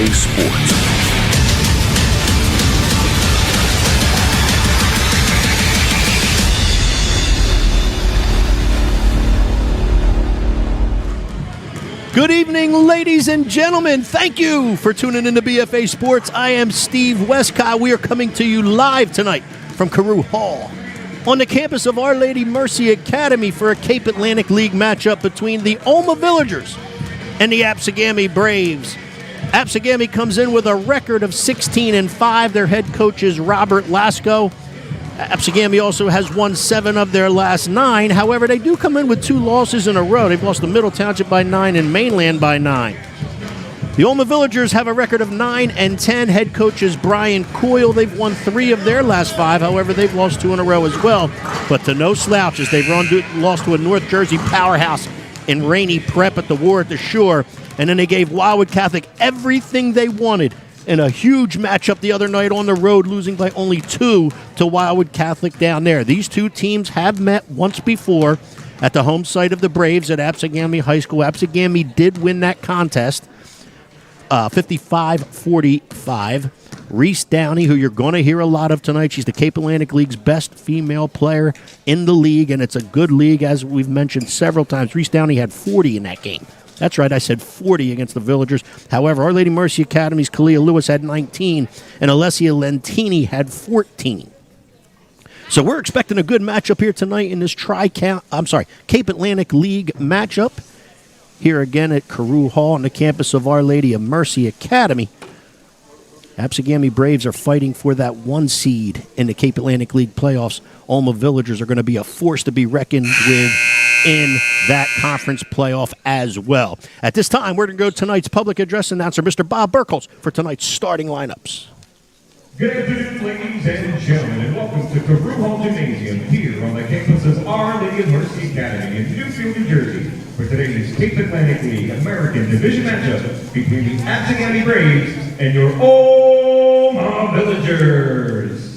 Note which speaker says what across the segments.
Speaker 1: BFA Sports.
Speaker 2: Good evening, ladies and gentlemen. Thank you for tuning in to BFA Sports. I am Steve Westcott. We are coming to you live tonight from Carew Hall on the campus of Our Lady Mercy Academy for a Cape Atlantic League matchup between the OLMA Villagers and the ABSEGAMI Braves. ABSEGAMI comes in with a record of 16-5. Their head coach is Robert Lasco. ABSEGAMI also has won 7 of their last 9. However, they do come in with 2 losses in a row. They've lost to Middle Township by 9 and Mainland by 9. The OLMA Villagers have a record of 9-10. Head coach is Brian Coyle. They've won 3 of their last 5. However, they've lost 2 in a row as well. But to no slouches, they've lost to a North Jersey powerhouse in Rainy Prep at the War at the Shore. And then they gave Wildwood Catholic everything they wanted in a huge matchup the other night on the road, losing by only 2 to Wildwood Catholic down there. These two teams have met once before at the home site of the Braves at ABSEGAMI High School. ABSEGAMI did win that contest, 55-45. Reese Downey, who you're going to hear a lot of tonight, she's the Cape Atlantic League's best female player in the league, and it's a good league, as we've mentioned several times. Reese Downey had 40 in that game. That's right, I said 40 against the Villagers. However, Our Lady Mercy Academy's Kalia Lewis had 19, and Alessia Lentini had 14. So we're expecting a good matchup here tonight in this Cape Atlantic League matchup. Here again at Carew Hall on the campus of Our Lady of Mercy Academy. ABSEGAMI Braves are fighting for that 1 seed in the Cape Atlantic League playoffs. OLMA Villagers are going to be a force to be reckoned with in that conference playoff as well. At this time, we're going to go to tonight's public address announcer, Mr. Bob Burkholz, for tonight's starting lineups.
Speaker 3: Good afternoon, ladies and gentlemen, and welcome to Carew Hall Gymnasium here on the campus of Our Lady of Mercy Academy in Newfield, New Jersey, for today's Cape Atlantic League American Division matchup between the ABSEGAMI Braves and your OLMA Villagers.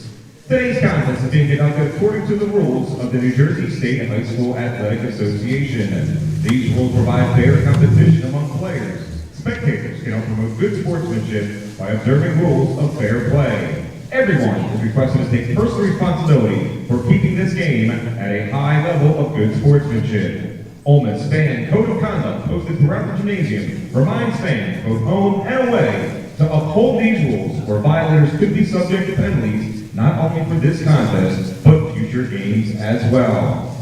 Speaker 3: Today's contest is being conducted according to the rules of the New Jersey State High School Athletic Association. These rules provide fair competition among players. Spectators can help promote good sportsmanship by observing rules of fair play. Everyone is requested to take personal responsibility for keeping this game at a high level of good sportsmanship. OLMA's fan code of conduct posted throughout the gymnasium reminds fans, both home and away, to uphold these rules, where violators could be subject to penalties not only for this contest, but future games as well.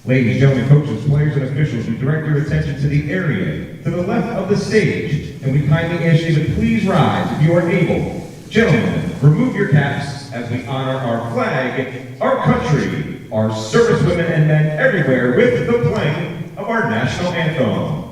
Speaker 3: Ladies, gentlemen, coaches, players, and officials, we direct your attention to the area to the left of the stage, and we kindly ask you to please rise if you are able. Gentlemen, remove your caps as we honor our flag, our country, our servicewomen and men everywhere with the playing of our national anthem.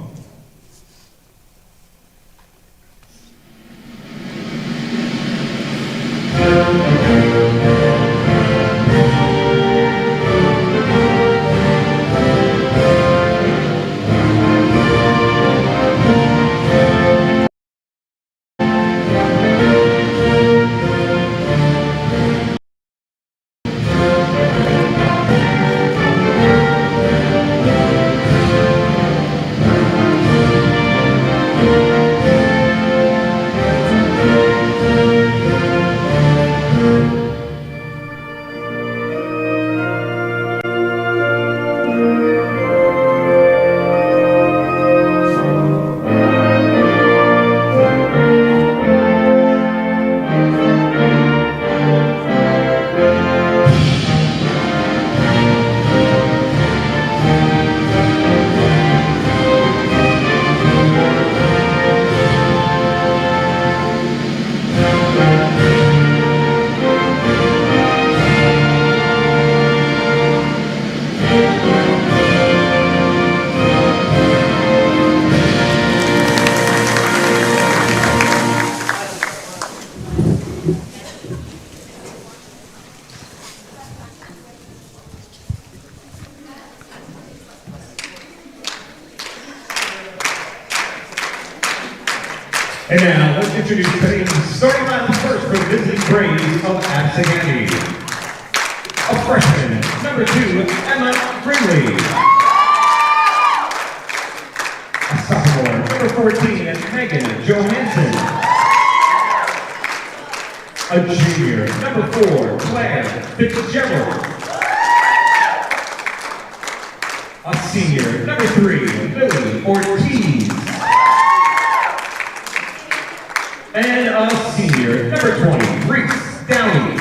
Speaker 3: And now, let's introduce today's starting lineup first for the visiting Braves of ABSEGAMI. A freshman, number 2, Emma Greenlee. A sophomore, number 14, Megan Johansson. A junior, number 4, Claire Fitzgerald. A senior, number 3, Lily Ortiz. And a senior, number 20, Reese Downey.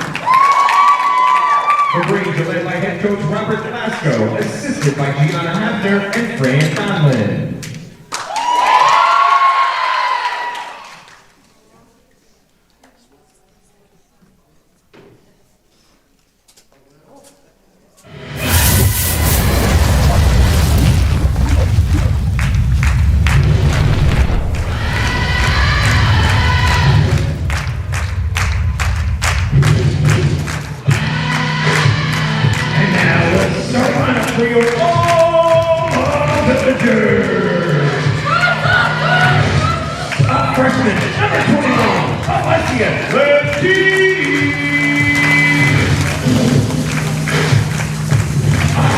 Speaker 3: The Braves are led by head coach Robert Velasco, assisted by Gianna Hafner and Fran Donlin. For your OLMA villagers. Up freshman, number 21, Alessia Lentini.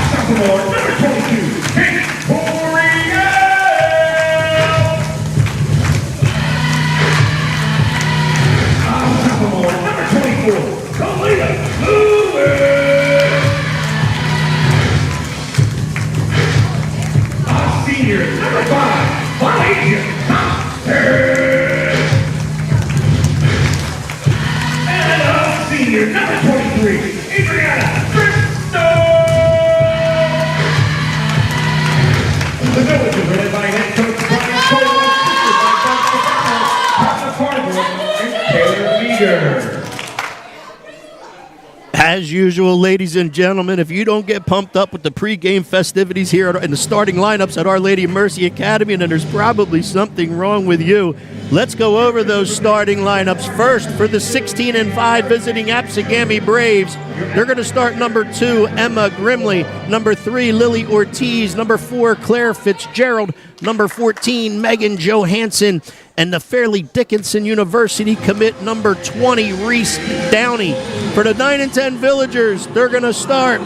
Speaker 3: Sophomore, number 22, Victoria. Sophomore, number 24, Kalia Lewis. Senior, number 5, Valencia Thompson. And a senior, number 23, Adriana Bristow. The Villagers are led by head coach Brian Cole, assisted by Dr. Carter and Taylor Meager.
Speaker 2: As usual, ladies and gentlemen, if you don't get pumped up with the pregame festivities here in the starting lineups at Our Lady of Mercy Academy, then there's probably something wrong with you. Let's go over those starting lineups. First, for the 16-5 visiting ABSEGAMI Braves, they're going to start number 2, Emma Grimley, number 3, Lily Ortiz, number 4, Claire Fitzgerald, number 14, Megan Johansson, and the Fairleigh Dickinson University commit number 20, Reese Downey. For the 9 and 10 Villagers, they're going to start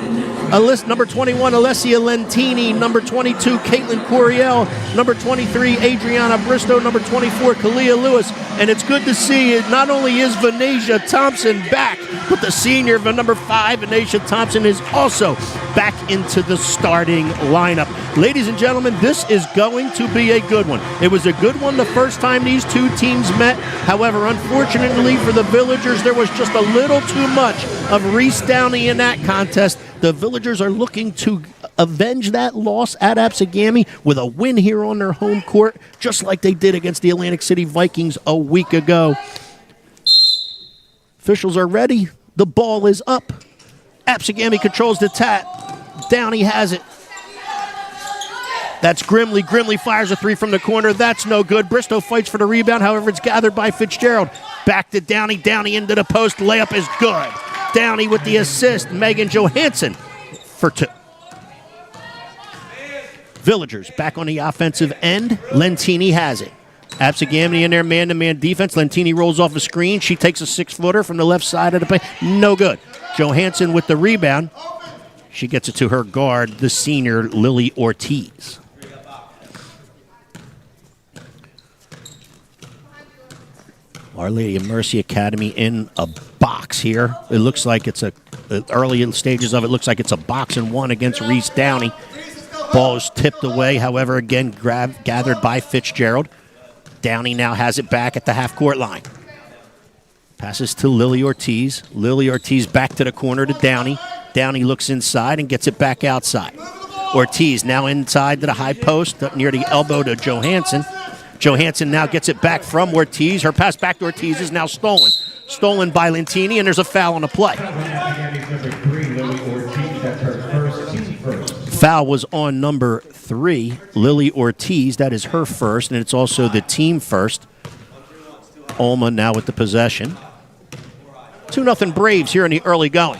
Speaker 2: number 21, Alessia Lentini, number 22, Caitlin Coriel, number 23, Adriana Bristow, number 24, Kalia Lewis. And it's good to see it. Not only is Venetia Thompson back, but the senior, number 5, Venetia Thompson, is also back into the starting lineup. Ladies and gentlemen, this is going to be a good one. It was a good one the first time these two teams met. However, unfortunately for the Villagers, there was just a little too much of Reese Downey in that contest. The Villagers are looking to avenge that loss at ABSEGAMI with a win here on their home court, just like they did against the Atlantic City Vikings a week ago. Officials are ready. The ball is up. ABSEGAMI controls the tap. Downey has it. That's Grimley. Grimley fires a 3 from the corner. That's no good. Bristow fights for the rebound. However, it's gathered by Fitzgerald. Back to Downey. Downey into the post. Layup is good. Downey with the assist. Megan Johansson for 2. Villagers back on the offensive end. Lentini has it. ABSEGAMI in their man-to-man defense. Lentini rolls off a screen. She takes a 6-footer from the left side of the paint. No good. Johansson with the rebound. She gets it to her guard, the senior Lily Ortiz. Our Lady of Mercy Academy in a box here. It looks like it's early in stages of it, looks like it's a box and 1 against Reese Downey. Ball is tipped away, however, again gathered by Fitzgerald. Downey now has it back at the half-court line. Passes to Lily Ortiz. Lily Ortiz back to the corner to Downey. Downey looks inside and gets it back outside. Ortiz now inside to the high post, up near the elbow to Johansson. Johansson now gets it back from Ortiz. Her pass back to Ortiz is now stolen. Stolen by Lentini, and there's a foul on the play. Foul was on number 3, Lily Ortiz. That is her first, and it's also the team first. OLMA now with the possession. 2-0 Braves here in the early going.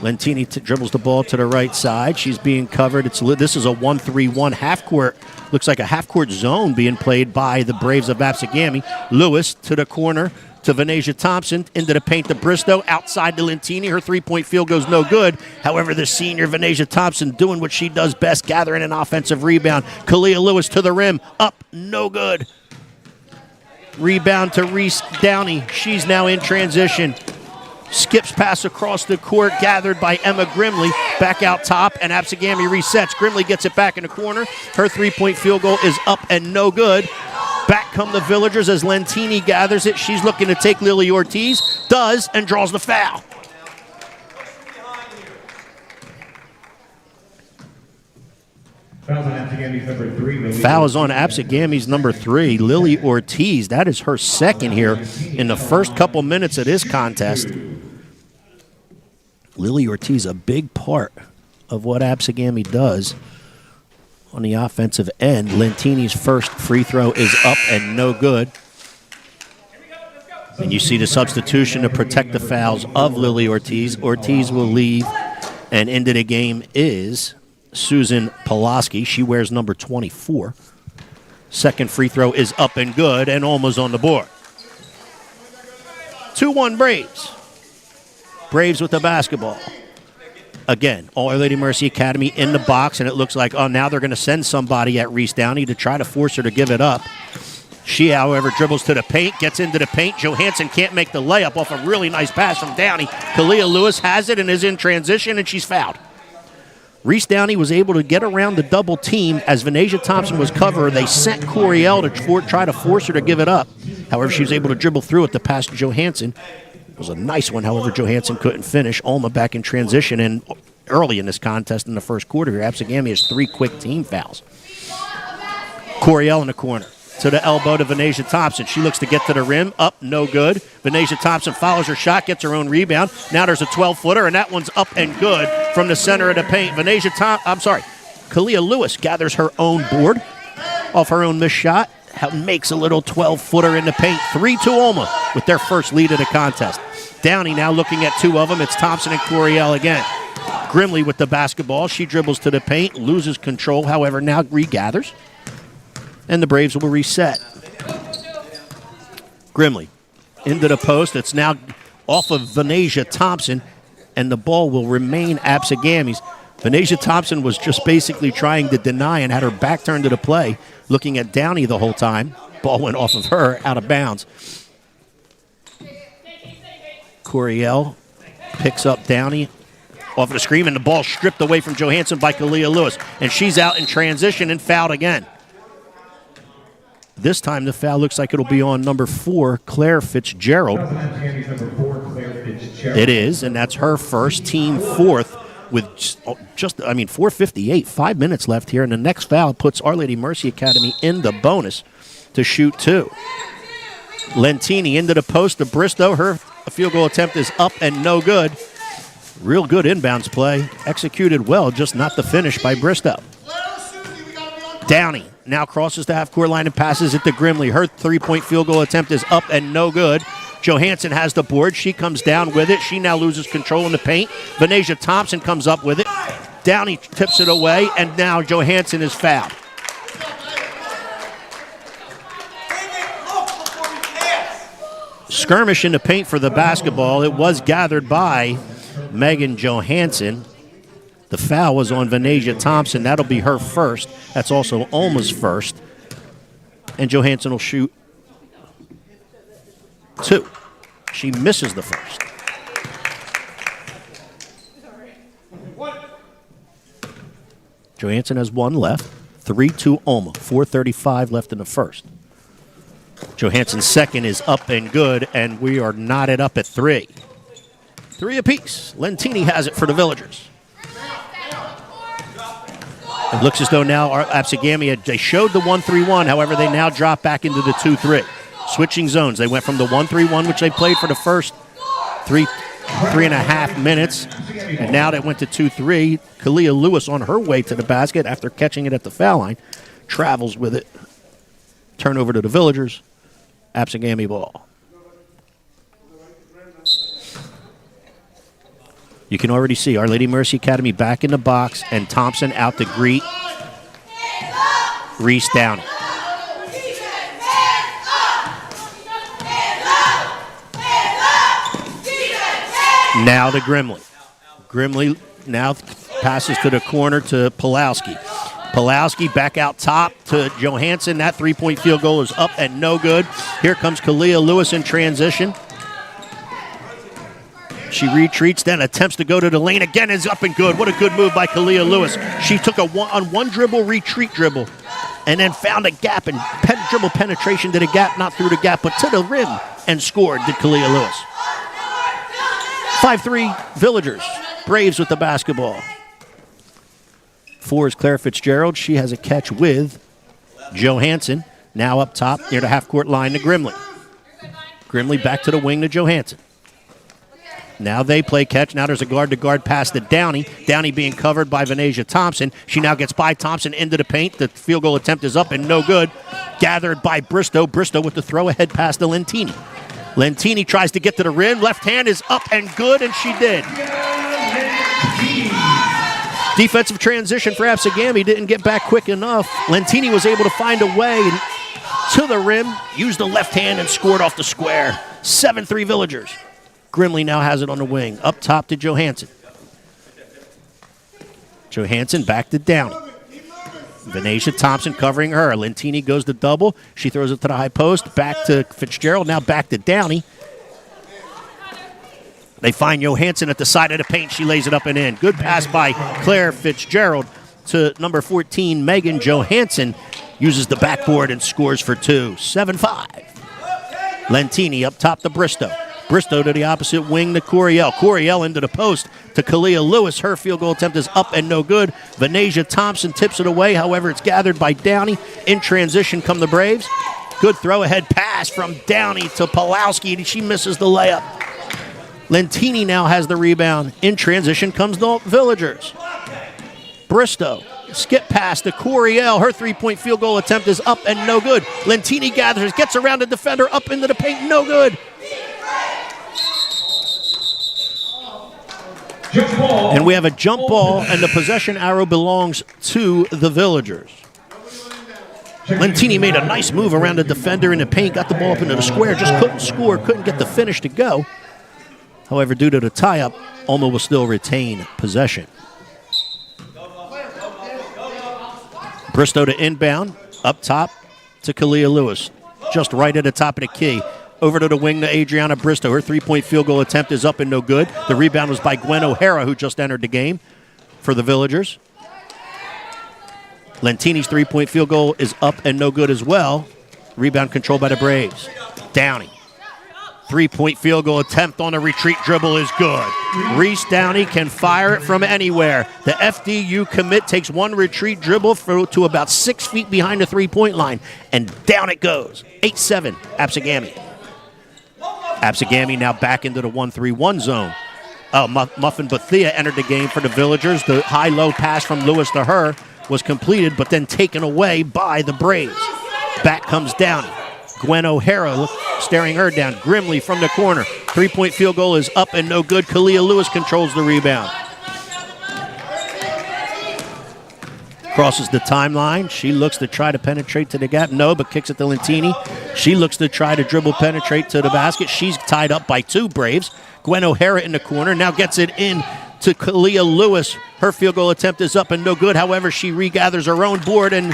Speaker 2: Lentini dribbles the ball to the right side. She's being covered. This is a 1-3-1 half-court. Looks like a half-court zone being played by the Braves of ABSEGAMI. Lewis to the corner to Venetia Thompson. Into the paint to Bristow. Outside to Lentini. Her three-point field goes no good. However, the senior Venetia Thompson doing what she does best, gathering an offensive rebound. Kalia Lewis to the rim. Up, no good. Rebound to Reese Downey. She's now in transition. Skips pass across the court, gathered by Emma Grimley. Back out top, and ABSEGAMI resets. Grimley gets it back in the corner. Her three-point field goal is up and no good. Back come the Villagers as Lentini gathers it. She's looking to take Lily Ortiz. Does, and draws the foul. Foul is on ABSEGAMI's number 3, Lily Ortiz. That is her second here in the first couple minutes of this contest. Lily Ortiz, a big part of what ABSEGAMI does on the offensive end. Lentini's first free throw is up and no good. And you see the substitution to protect the fouls of Lily Ortiz. Ortiz will leave, and into the game is Susan Pulaski. She wears number 24. Second free throw is up and good, and almost on the board. 2-1 Braves. Braves with the basketball. Again, Our Lady Mercy Academy in the box, and it looks like, oh, now they're going to send somebody at Reese Downey to try to force her to give it up. She, however, dribbles to the paint, gets into the paint. Johansson can't make the layup off a really nice pass from Downey. Kalia Lewis has it and is in transition, and she's fouled. Reese Downey was able to get around the double team as Venasia Thompson was covered. They sent Coriel to try to force her to give it up. However, she was able to dribble through it to pass to Johansson. It was a nice one. However, Johansson couldn't finish. OLMA back in transition, and early in this contest in the first quarter here, ABSEGAMI has 3 quick team fouls. Coriel in the corner. To the elbow to Venasia Thompson. She looks to get to the rim. Up, no good. Venasia Thompson follows her shot, gets her own rebound. Now there's a 12-footer, and that one's up and good from the center of the paint. Kalia Lewis gathers her own board off her own missed shot. Makes a little 12-footer in the paint. 3-2 OLMA with their first lead of the contest. Downey now looking at 2 of them. It's Thompson and Coriel again. Grimley with the basketball. She dribbles to the paint, loses control, however, now regathers. And the Braves will reset. Grimley into the post. It's now off of Venasia Thompson, and the ball will remain ABSEGAMI's. Venasia Thompson was just basically trying to deny and had her back turned to the play, looking at Downey the whole time. Ball went off of her, out of bounds. Coriel picks up Downey off of the screen, and the ball stripped away from Johansson by Kalia Lewis. And she's out in transition and fouled again. This time the foul looks like it'll be on number 4, Claire Fitzgerald. It is, and that's her first, team 4th, with just 4:58, 5 minutes left here, and the next foul puts Our Lady Mercy Academy in the bonus to shoot 2. Lentini into the post to Bristow. Her field goal attempt is up and no good. Real good inbounds play. Executed well, just not the finish by Bristow. Downey now crosses the half-court line and passes it to Grimley. Her three-point field goal attempt is up and no good. Johansson has the board. She comes down with it. She now loses control in the paint. Venasia Thompson comes up with it. Downey tips it away, and now Johansson is fouled. Skirmish in the paint for the basketball. It was gathered by Megan Johansson. The foul was on Venasia Thompson. That'll be her first. That's also OLMA's first. And Johansson will shoot 2. She misses the first. Johansson has 1 left. 3-2 OLMA. 4:35 left in the first. Johansson's second is up and good, and we are knotted up at 3. 3 apiece. Lentini has it for the Villagers. It looks as though now ABSEGAMI, they showed the 1-3-1. However, they now drop back into the 2-3. Switching zones. They went from the 1-3-1, which they played for the first 3.5 minutes. And now they went to 2-3. Kalia Lewis on her way to the basket after catching it at the foul line. Travels with it. Turnover to the Villagers. ABSEGAMI ball. You can already see Our Lady Mercy Academy back in the box, and Thompson out to greet Reese Downey. Now to Grimley. Grimley now passes to the corner to Pulowski. Pulowski back out top to Johansson. That three-point field goal is up and no good. Here comes Kalia Lewis in transition. She retreats, then attempts to go to the lane. Again, is up and good. What a good move by Kalia Lewis. She took a one dribble, retreat dribble, and then found a gap and dribble penetration to the gap, not through the gap, but to the rim, and scored, did Kalia Lewis. 5-3 Villagers. Braves with the basketball. 4 is Claire Fitzgerald. She has a catch with Johansson. Now up top near the half-court line to Grimley. Grimley back to the wing to Johansson. Now they play catch. Now there's a guard-to-guard pass to Downey. Downey being covered by Venetia Thompson. She now gets by Thompson into the paint. The field goal attempt is up and no good. Gathered by Bristow. Bristow with the throw-ahead pass to Lentini. Lentini tries to get to the rim. Left hand is up and good, and she did. Defensive transition for ABSEGAMI. Didn't get back quick enough. Lentini was able to find a way to the rim, used the left hand, and scored off the square. 7-3 Villagers. Grimley now has it on the wing. Up top to Johansson. Johansson back to Downey. Venetia Thompson covering her. Lentini goes to double. She throws it to the high post. Back to Fitzgerald. Now back to Downey. They find Johansson at the side of the paint. She lays it up and in. Good pass by Claire Fitzgerald to number 14, Megan Johansson. Uses the backboard and scores for 2. 7-5. Lentini up top to Bristow. Bristow to the opposite wing to Coriel. Coriel into the post to Kalia Lewis. Her field goal attempt is up and no good. Venetia Thompson tips it away. However, it's gathered by Downey. In transition come the Braves. Good throw-ahead pass from Downey to Pulowski. She misses the layup. Lentini now has the rebound. In transition comes the Villagers. Bristow. Skip pass to Coriel. Her three-point field goal attempt is up and no good. Lentini gathers, gets around the defender, up into the paint, no good. And we have a jump ball, and the possession arrow belongs to the Villagers. Lentini made a nice move around the defender in the paint, got the ball up into the square, just couldn't score, couldn't get the finish to go. However, due to the tie-up, OLMA will still retain possession. Bristow to inbound, up top to Kalia Lewis, just right at the top of the key. Over to the wing to Adriana Bristow. Her three-point field goal attempt is up and no good. The rebound was by Gwen O'Hara, who just entered the game for the Villagers. Lentini's three-point field goal is up and no good as well. Rebound controlled by the Braves. Downey. Three-point field goal attempt on a retreat dribble is good. Reese Downey can fire it from anywhere. The FDU commit takes one retreat dribble to about 6 feet behind the three-point line, and down it goes. 8-7, ABSEGAMI. ABSEGAMI now back into the 1-3-1 zone. Muffin Bethia entered the game for the Villagers. The high-low pass from Lewis to her was completed, but then taken away by the Braves. Back comes Downey. Gwen O'Hara staring her down. Grimley from the corner. Three-point field goal is up and no good. Kalia Lewis controls the rebound. Crosses the timeline. She looks to try to penetrate to the gap. No, but kicks it to Lentini. She looks to try to dribble penetrate to the basket. She's tied up by 2 Braves. Gwen O'Hara in the corner. Now gets it in to Kalia Lewis. Her field goal attempt is up and no good. However, she regathers her own board and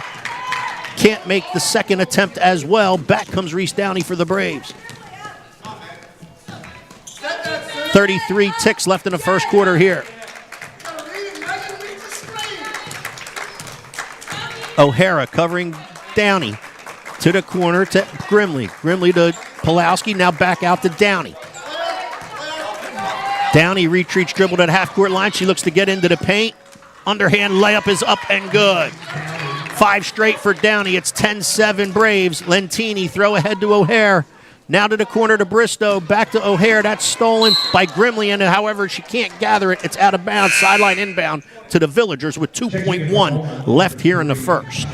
Speaker 2: can't make the second attempt as well. Back comes Reese Downey for the Braves. 33 ticks left in the first quarter here. O'Hara covering Downey to the corner to Grimley. Grimley to Pulowski, now back out to Downey. Downey retreats dribble to the half-court line. She looks to get into the paint. Underhand layup is up and good. 5 straight for Downey. It's 10-7 Braves. Lentini throw ahead to O'Hare. Now to the corner to Bristow. Back to O'Hare. That's stolen by Grimley. And however, she can't gather it. It's out of bounds. Sideline inbound to the Villagers with 2.1 left here in the first.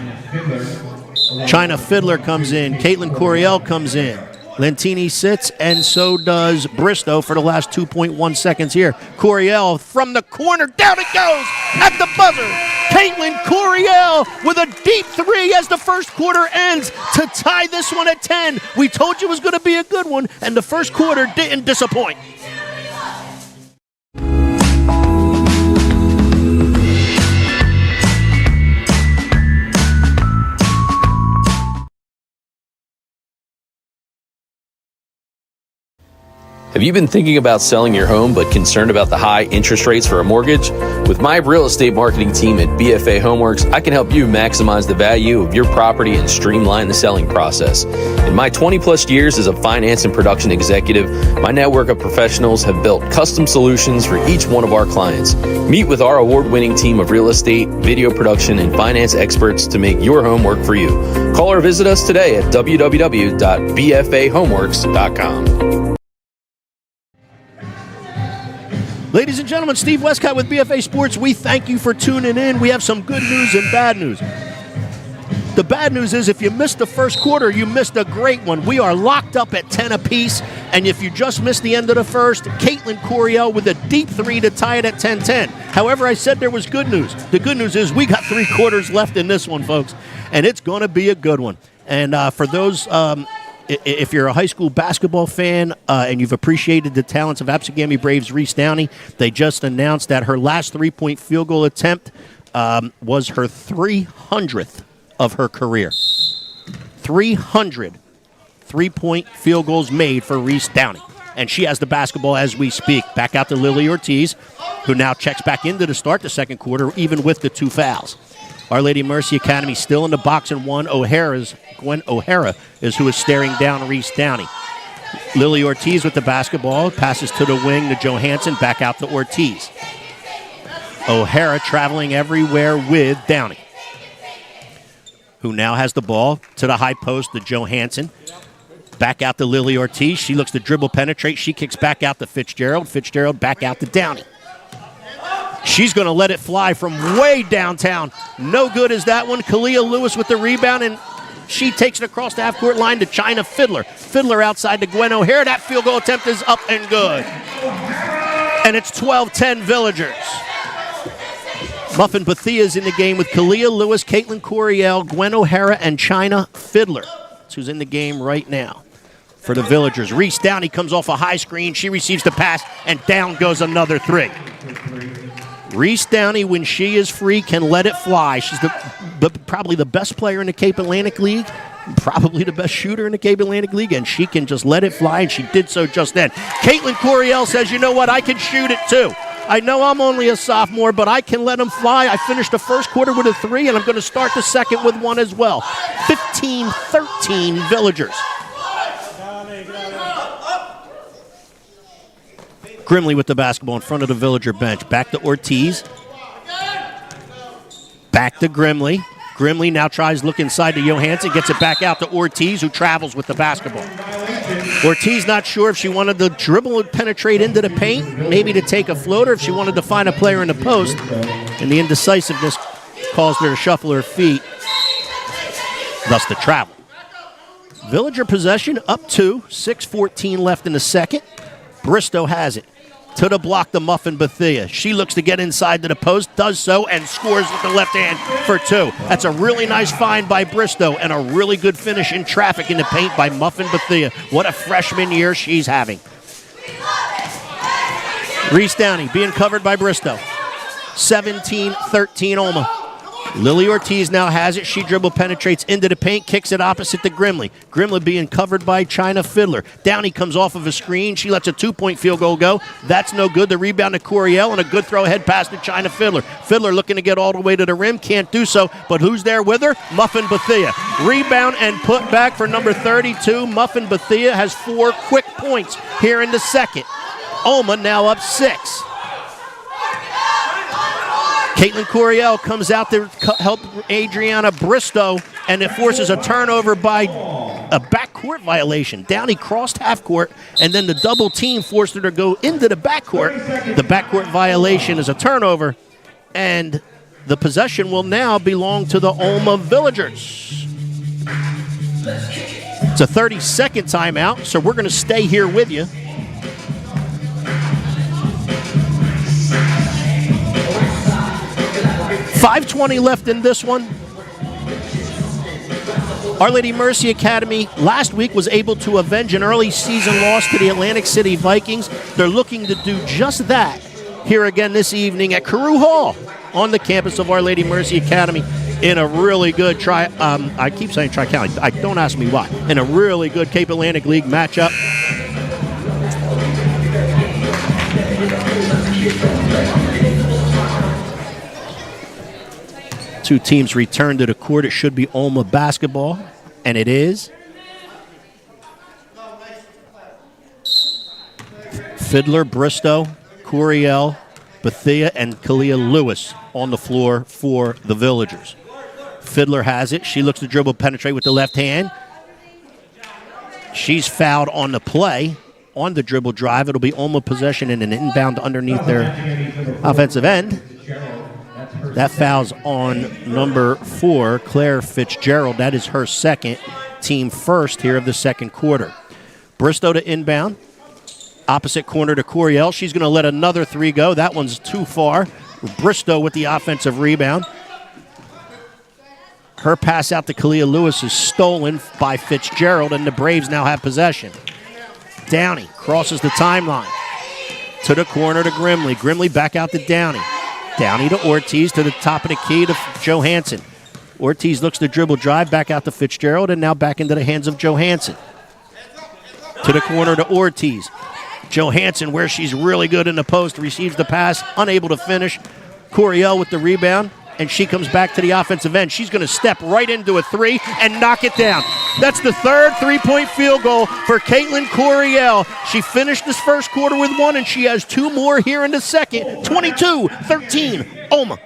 Speaker 2: China Fiddler comes in. Caitlin Coriel comes in. Lentini sits, and so does Bristow for the last 2.1 seconds here. Coriel from the corner. Down it goes at the buzzer. Caitlin Coriel with a deep 3 as the first quarter ends to tie this one at 10. We told you it was going to be a good one, and the first quarter didn't disappoint.
Speaker 1: Have you been thinking about selling your home but concerned about the high interest rates for a mortgage? With my real estate marketing team at BFA Homeworks, I can help you maximize the value of your property and streamline the selling process. In my 20-plus years as a finance and production executive, my network of professionals have built custom solutions for each one of our clients. Meet with our award-winning team of real estate, video production, and finance experts to make your home work for you. Call or visit us today at www.bfahomeworks.com.
Speaker 2: Ladies and gentlemen, Steve Westcott with BFA Sports. We thank you for tuning in. We have some good news and bad news. The bad news is if you missed the first quarter, you missed a great one. We are locked up at 10 apiece, and if you just missed the end of the first, Caitlin Coriel with a deep three to tie it at 10-10. However, I said there was good news. The good news is we got 3 quarters left in this one, folks, and it's going to be a good one. And for those... if you're a high school basketball fan and you've appreciated the talents of ABSEGAMI Braves Reese Downey, they just announced that her last 3-point field goal attempt was her 300th of her career. 300 3-point field goals made for Reese Downey. And she has the basketball as we speak. Back out to Lily Ortiz, who now checks back into the start the second quarter, even with the 2 fouls. Our Lady Mercy Academy still in the box and one. Gwen O'Hara is who is staring down Reese Downey. Lily Ortiz with the basketball. Passes to the wing to Johansson. Back out to Ortiz. O'Hara traveling everywhere with Downey, who now has the ball to the high post to Johansson. Back out to Lily Ortiz. She looks to dribble penetrate. She kicks back out to Fitzgerald. Fitzgerald back out to Downey. She's going to let it fly from way downtown. No good is that one. Kalia Lewis with the rebound, and she takes it across the half-court line to China Fiddler. Fiddler outside to Gwen O'Hara. That field goal attempt is up and good. And it's 12-10 Villagers. Muffin Bethia's in the game with Kalia Lewis, Caitlin Coriel, Gwen O'Hara, and China Fiddler. That's who's in the game right now for the Villagers. Reese Downey comes off a high screen. She receives the pass, and down goes another 3. Reese Downey, when she is free, can let it fly. She's probably the best player in the Cape Atlantic League, probably the best shooter in the Cape Atlantic League, and she can just let it fly, and she did so just then. Caitlin Coriel says, you know what, I can shoot it too. I know I'm only a sophomore, but I can let them fly. I finished the first quarter with a 3, and I'm going to start the second with 1 as well. 15-13 Villagers. Grimley with the basketball in front of the Villager bench. Back to Ortiz. Back to Grimley. Grimley now tries to look inside to Johansson. Gets it back out to Ortiz, who travels with the basketball. Ortiz not sure if she wanted to dribble and penetrate into the paint, maybe to take a floater, if she wanted to find a player in the post. And the indecisiveness caused her to shuffle her feet, thus the travel. Villager possession up 2. 6:14 left in the second. Bristow has it. To the block, the Muffin Bethia. She looks to get inside to the post, does so, and scores with the left hand for 2. That's a really nice find by Bristow and a really good finish in traffic in the paint by Muffin Bethia. What a freshman year she's having. Reese Downey being covered by Bristow. 17-13 Olma. Lily Ortiz now has it. She dribble penetrates into the paint, kicks it opposite to Grimley. Grimley being covered by China Fiddler. Downey comes off of a screen. She lets a 2-point field goal go. That's no good. The rebound to Coriel and a good throw ahead pass to China Fiddler. Fiddler looking to get all the way to the rim. Can't do so, but who's there with her? Muffin Bethia. Rebound and put back for number 32. Muffin Bethia has 4 quick points here in the second. Olma now up 6. Caitlin Coriel comes out to help Adriana Bristow, and it forces a turnover by a backcourt violation. Downey crossed half court, and then the double team forced her to go into the backcourt. The backcourt violation is a turnover, and the possession will now belong to the Olma Villagers. It's a 30-second timeout, so we're going to stay here with you. 5:20 left in this one. Our Lady Mercy Academy last week was able to avenge an early season loss to the Atlantic City Vikings. They're looking to do just that here again this evening at Carew Hall on the campus of Our Lady Mercy Academy in a really good I keep saying Tri-County. Don't ask me why. In a really good Cape Atlantic League matchup. Two teams return to the court. It should be OLMA basketball, and it is. Fiddler, Bristow, Coriel, Bethia, and Kalia Lewis on the floor for the Villagers. Fiddler has it. She looks to dribble, penetrate with the left hand. She's fouled on the play, on the dribble drive. It'll be OLMA possession and an inbound underneath their offensive end. That foul's on number 4, Claire Fitzgerald. That is her second, team first here of the second quarter. Bristow to inbound. Opposite corner to Coriel. She's going to let another 3 go. That one's too far. Bristow with the offensive rebound. Her pass out to Kalia Lewis is stolen by Fitzgerald, and the Braves now have possession. Downey crosses the timeline to the corner to Grimley. Grimley back out to Downey. Downey to Ortiz to the top of the key to Johansson. Ortiz looks to dribble drive back out to Fitzgerald, and now back into the hands of Johansson. To the corner to Ortiz. Johansson, where she's really good in the post, receives the pass, unable to finish. Coriel with the rebound, and she comes back to the offensive end. She's going to step right into a 3 and knock it down. That's the third 3-point field goal for Caitlin Coriel. She finished this first quarter with 1, and she has 2 more here in the second. 22-13, OLMA.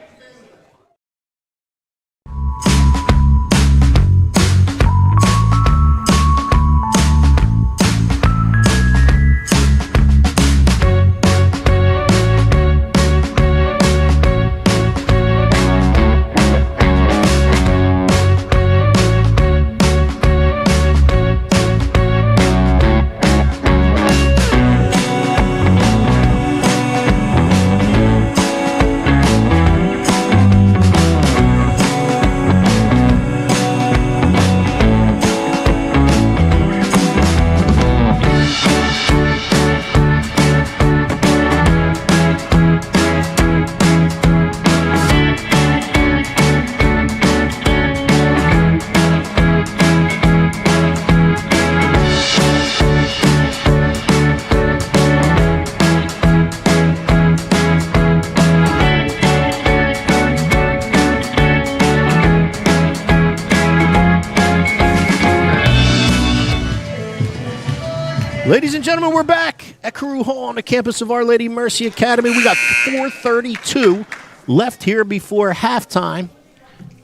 Speaker 2: Ladies and gentlemen, we're back at Carew Hall on the campus of Our Lady Mercy Academy. We got 4:32 left here before halftime.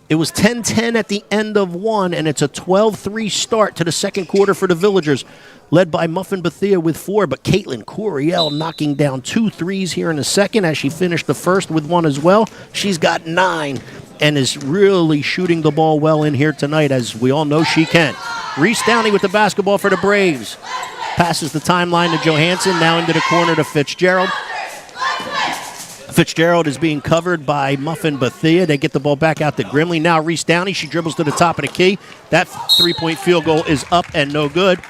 Speaker 2: It was 10-10 at the end of 1, and it's a 12-3 start to the second quarter for the Villagers, led by Muffin Bethia with 4, but Caitlin Coriel knocking down 2 threes here in the second as she finished the first with 1 as well. She's got 9 and is really shooting the ball well in here tonight, as we all know she can. Reese Downey with the basketball for the Braves. Passes the timeline to Johansson, now into the corner to Fitzgerald. Fitzgerald is being covered by Muffin Bethia. They get the ball back out to Grimley. Now Reese Downey, she dribbles to the top of the key. That 3-point field goal is up and no good.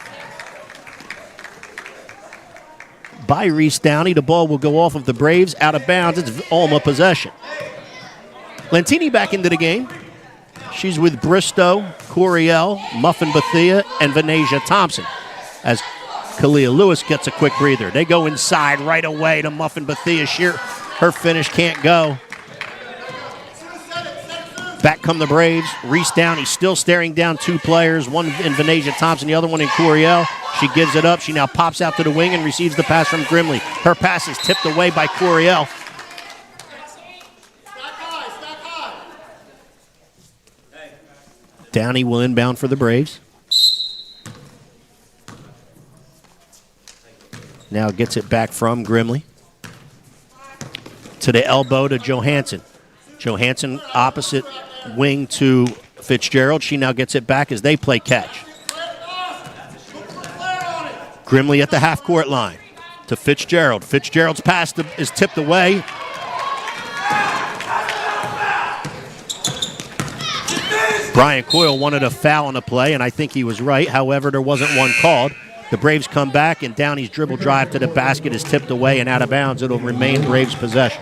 Speaker 2: By Reese Downey, the ball will go off of the Braves, out of bounds. It's OLMA possession. Lantini back into the game. She's with Bristow, Coriel, Muffin Bethia, and Venetia Thompson. As Kalia Lewis gets a quick breather. They go inside right away to Muffin Bethia. Her finish can't go. Back come the Braves. Reese Downey still staring down 2 players, one in Venetia Thompson, the other one in Coriel. She gives it up. She now pops out to the wing and receives the pass from Grimley. Her pass is tipped away by Coriel. Downey will inbound for the Braves. Now gets it back from Grimley. To the elbow to Johansson. Johansson opposite wing to Fitzgerald. She now gets it back as they play catch. Grimley at the half-court line to Fitzgerald. Fitzgerald's pass is tipped away. Brian Coyle wanted a foul on the play, and I think he was right. However, there wasn't one called. The Braves come back, and Downey's dribble drive to the basket is tipped away and out of bounds. It'll remain Braves possession.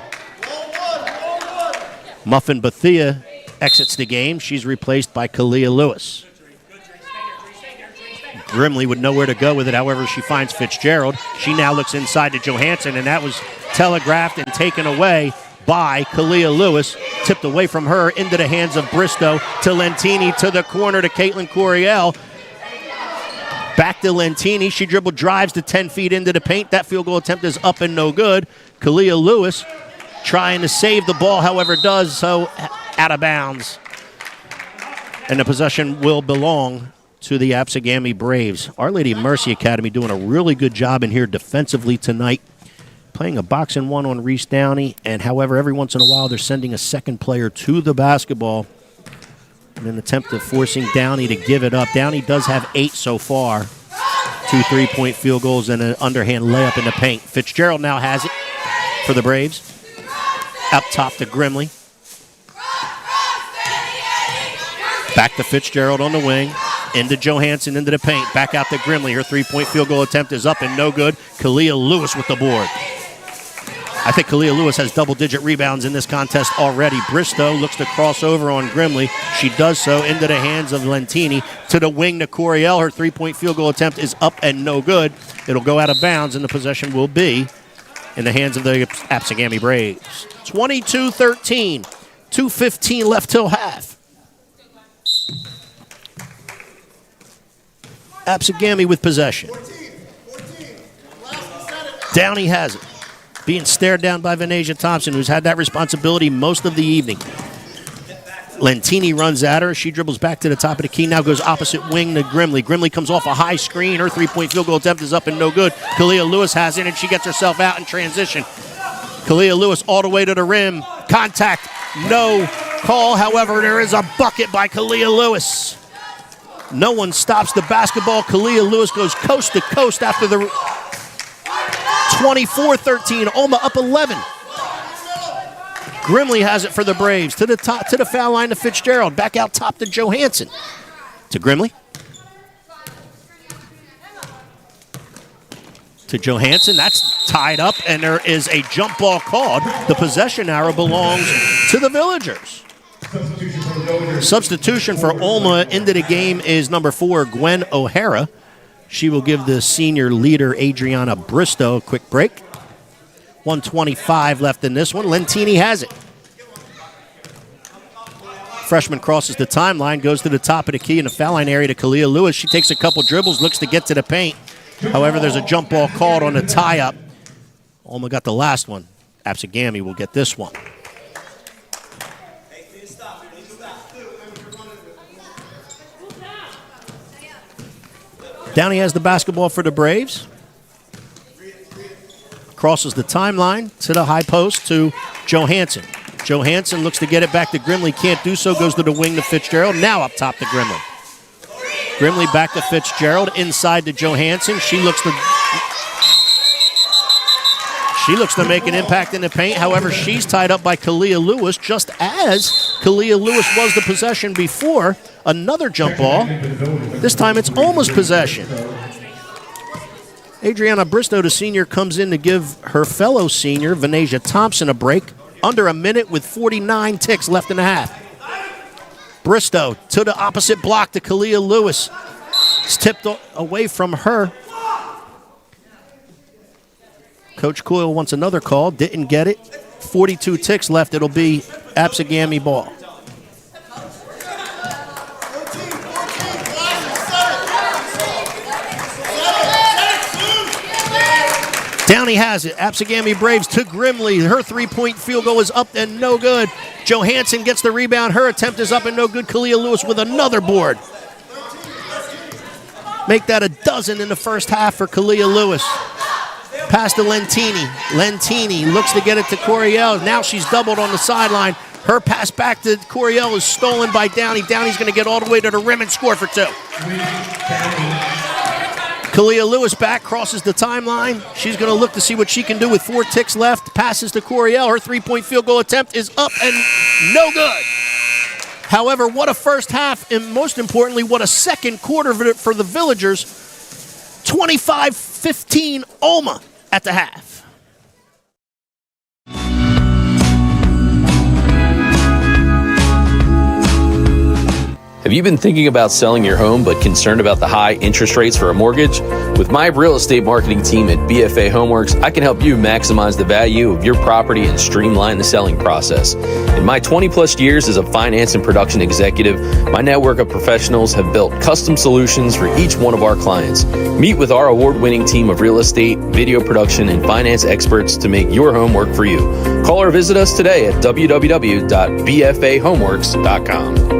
Speaker 2: Muffin Bethia exits the game. She's replaced by Kalia Lewis. Grimley would know where to go with it. However, she finds Fitzgerald. She now looks inside to Johansson, and that was telegraphed and taken away by Kalia Lewis. tipped away from her into the hands of Bristow to Lentini to the corner to Caitlin Coryell. Back to Lentini. She dribbled, drives to 10 feet into the paint. That field goal attempt is up and no good. Kalia Lewis trying to save the ball, however, does so out of bounds. And the possession will belong to the ABSEGAMI Braves. Our Lady of Mercy Academy doing a really good job in here defensively tonight. Playing a box-and-one on Reese Downey, and however, every once in a while they're sending a second player to the basketball in an attempt of forcing Downey to give it up. Downey does have 8 so far. 2 3-point field goals and an underhand layup in the paint. Fitzgerald now has it for the Braves. Up top to Grimley. Back to Fitzgerald on the wing. Into Johansson, into the paint. Back out to Grimley. Her 3-point field goal attempt is up and no good. Kalia Lewis with the board. I think Kalia Lewis has double-digit rebounds in this contest already. Bristow looks to cross over on Grimley. She does so into the hands of Lentini. To the wing to Coryell. Her 3-point field goal attempt is up and no good. It'll go out of bounds, and the possession will be in the hands of the ABSEGAMI Braves. 22-13. 2:15 left till half. ABSEGAMI with possession. Downey has it. Being stared down by Venetia Thompson, who's had that responsibility most of the evening. Lentini runs at her. She dribbles back to the top of the key. Now goes opposite wing to Grimley. Grimley comes off a high screen. Her 3-point field goal attempt is up and no good. Kalia Lewis has it, and she gets herself out in transition. Kalia Lewis all the way to the rim. Contact. No call. However, there is a bucket by Kalia Lewis. No one stops the basketball. Kalia Lewis goes coast to coast after the 24-13. OLMA up 11. Grimley has it for the Braves. To the top, to the foul line to Fitzgerald. Back out top to Johansson. To Grimley. To Johansson. That's tied up, and there is a jump ball called. The possession arrow belongs to the Villagers. Substitution for OLMA into the game is number 4, Gwen O'Hara. She will give the senior leader, Adriana Bristow, a quick break. 1:25 left in this one. Lentini has it. Freshman crosses the timeline, goes to the top of the key in the foul line area to Kalia Lewis. She takes a couple dribbles, looks to get to the paint. However, there's a jump ball called on the tie-up. OLMA got the last one. ABSEGAMI will get this one. Downey has the basketball for the Braves. Crosses the timeline to the high post to Johansson. Johansson looks to get it back to Grimley. Can't do so. Goes to the wing to Fitzgerald. Now up top to Grimley. Grimley back to Fitzgerald. Inside to Johansson. She looks to make an impact in the paint. However, she's tied up by Kalia Lewis, just as Kalia Lewis was the possession before. Another jump ball. This time it's almost possession. Adriana Bristow, the senior, comes in to give her fellow senior, Venetia Thompson, a break. Under a minute with 49 ticks left in the half. Bristow to the opposite block to Kalia Lewis. It's tipped away from her. Coach Coyle wants another call. Didn't get it. 42 ticks left. It'll be ABSEGAMI ball. Downey has it. ABSEGAMI Braves to Grimley. Her 3-point field goal is up and no good. Johansson gets the rebound. Her attempt is up and no good. Kalia Lewis with another board. Make that a dozen in the first half for Kalia Lewis. Pass to Lentini. Lentini looks to get it to Coryell. Now she's doubled on the sideline. Her pass back to Coryell is stolen by Downey. Downey's going to get all the way to the rim and score for 2. Kalia Lewis back, crosses the timeline. She's going to look to see what she can do with 4 ticks left. Passes to Coryell. Her 3-point field goal attempt is up and no good. However, what a first half, and most importantly, what a second quarter for the Villagers. 25-15 OLMA at the half.
Speaker 1: Have you been thinking about selling your home but concerned about the high interest rates for a mortgage? With my real estate marketing team at BFA Homeworks, I can help you maximize the value of your property and streamline the selling process. In my 20-plus years as a finance and production executive, my network of professionals have built custom solutions for each one of our clients. Meet with our award-winning team of real estate, video production, and finance experts to make your home work for you. Call or visit us today at www.bfahomeworks.com.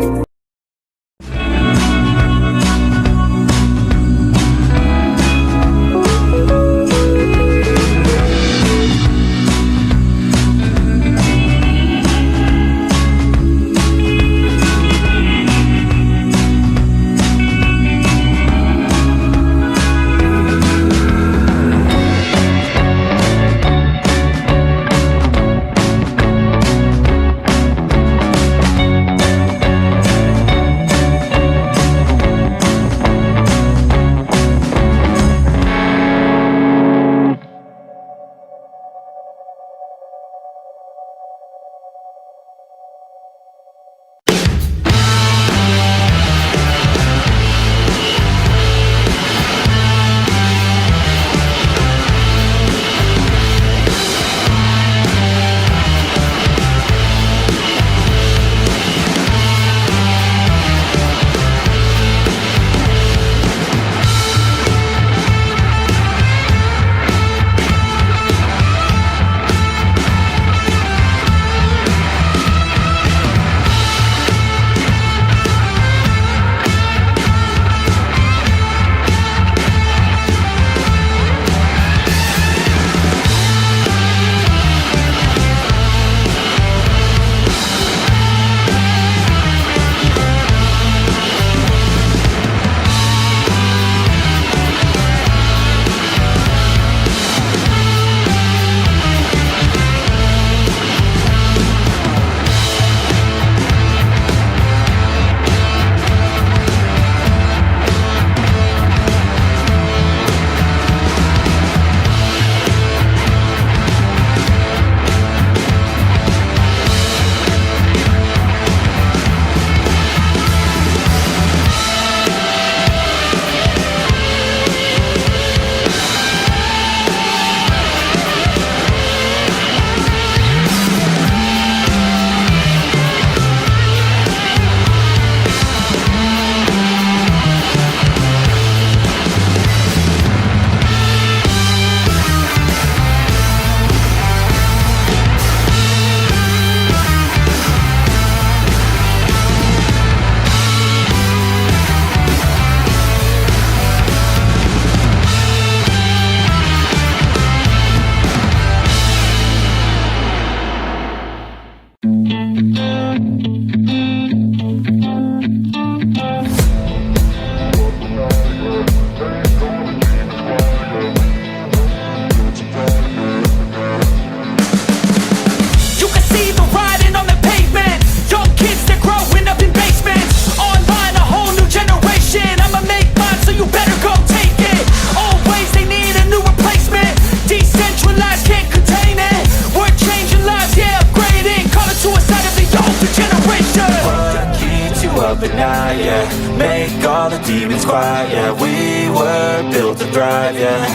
Speaker 4: Make all the demons quiet, yeah. We were built to thrive, yeah.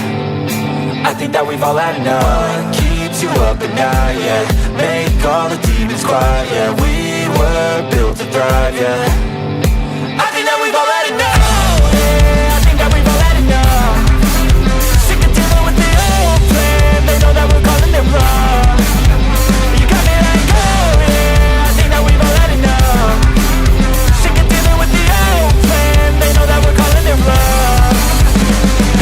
Speaker 4: I think that we've all had enough. What keeps you up at night, yeah. Make all the demons quiet, yeah. We were built to thrive, yeah. I think that we've all had enough. Yeah, I think that we've all had enough. Sick of dealing with the old plan. They know that we're calling it wrong. You got me like, oh yeah, I think that we've all had enough. Sick of dealing with the old plan. They know that we're calling it wrong.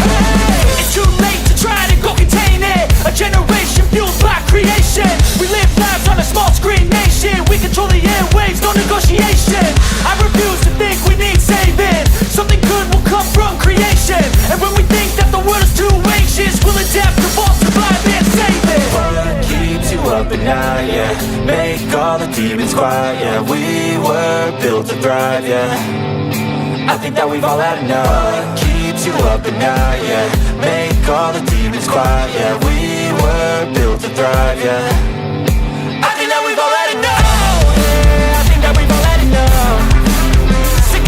Speaker 4: Hey, it's too late to try to go contain it. A generation fueled by creation. We live lives on a small screen nation. We control the airwaves, no negotiation. I refuse to think we need saving. Something good will come from creation. And when we think that the world is too anxious, we'll adapt, evolve, survive and save it. What keeps you up at night, yeah. Make all the demons quiet, yeah. We were built to thrive, yeah. I think that we've all had enough. What keeps you up at night, yeah. Make all the demons quiet, yeah. We were built to thrive, yeah. I think that we've all had enough. Yeah, I think that we've all had enough. Sick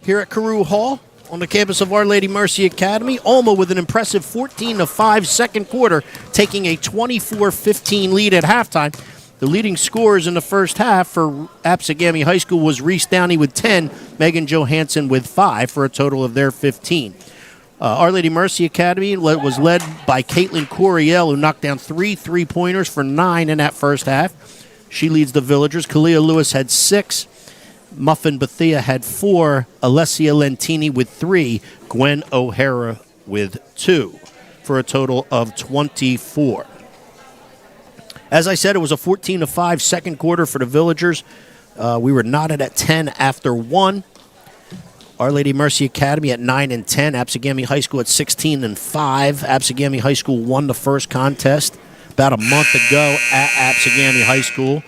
Speaker 2: here at Carew Hall on the campus of Our Lady Mercy Academy. Alma with an impressive 14-5 second quarter, taking a 24-15 lead at halftime. The leading scorers in the first half for ABSEGAMI High School was Reese Downey with 10, Megan Johansson with 5, for a total of their 15. Our Lady Mercy Academy was led by Caitlin Coriel, who knocked down 3 3-pointers for 9 in that first half. She leads the Villagers. Kalia Lewis had 6. Muffin Bethia had 4. Alessia Lentini with 3. Gwen O'Hara with 2, for a total of 24. As I said, it was a 14-5 second quarter for the Villagers. We were knotted at 10 after 1. Our Lady Mercy Academy at 9-10. ABSEGAMI High School at 16-5. ABSEGAMI High School won the first contest about a month ago at ABSEGAMI High School.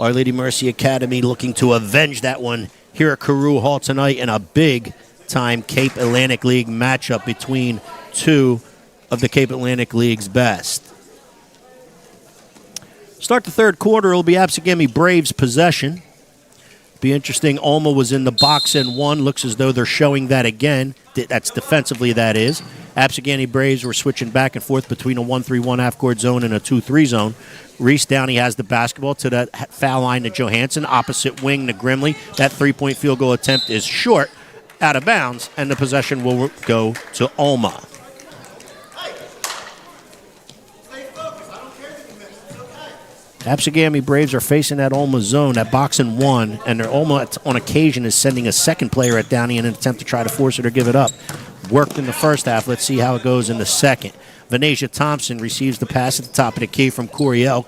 Speaker 2: Our Lady Mercy Academy looking to avenge that one here at Carew Hall tonight in a big-time Cape Atlantic League matchup between two of the Cape Atlantic League's best. Start the third quarter, it'll be ABSEGAMI Braves possession. Be interesting. Alma was in the box and won. Looks as though they're showing that again. That's defensively, that is. ABSEGAMI Braves were switching back and forth between a 1-3-1 half-court zone and a 2-3 zone. Reese Downey has the basketball to the foul line to Johansson. Opposite wing to Grimley. That three-point field goal attempt is short, out of bounds, and the possession will go to Alma. ABSEGAMI Braves are facing that Alma zone, that box and one, and their Alma on occasion is sending a second player at Downey in an attempt to try to force her to give it up. Worked in the first half. Let's see how it goes in the second. Venasia Thompson receives the pass at the top of the key from Coriel.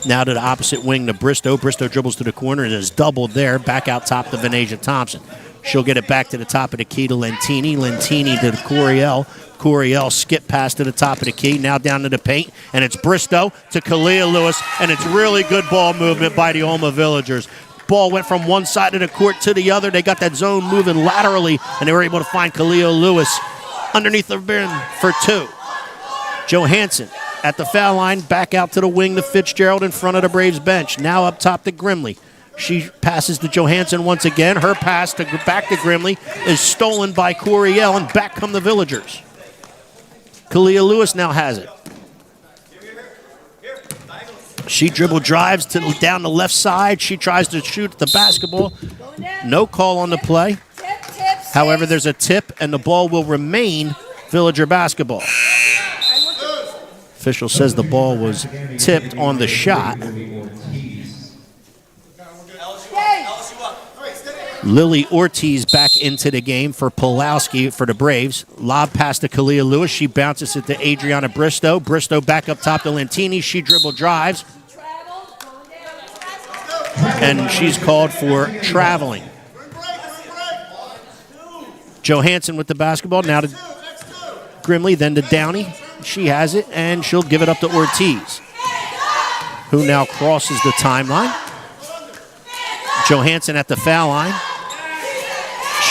Speaker 2: Now to the opposite wing to Bristow. Bristow dribbles to the corner and is doubled there. Back out top to Venasia Thompson. She'll get it back to the top of the key to Lentini. Lentini to Coriel. Coriel skip pass to the top of the key. Now down to the paint. And it's Bristow to Kalia Lewis. And it's really good ball movement by the Alma Villagers. Ball went from one side of the court to the other. They got that zone moving laterally. And they were able to find Kalia Lewis underneath the rim for 2. Johansson at the foul line. Back out to the wing to Fitzgerald in front of the Braves bench. Now up top to Grimley. She passes to Johansson once again. Her pass back to Grimley is stolen by Coriel, and back come the Villagers. Kalia Lewis now has it. She dribble drives down the left side. She tries to shoot the basketball. No call on the play. However, there's a tip, and the ball will remain Villager basketball. Official says the ball was tipped on the shot. Lily Ortiz back into the game for Pulowski for the Braves. Lob pass to Kalia Lewis. She bounces it to Adriana Bristow. Bristow back up top to Lentini. She dribble drives. And she's called for traveling. Johansson with the basketball. Now to Grimley, then to Downey. She has it, and she'll give it up to Ortiz, who now crosses the timeline. Johansson at the foul line.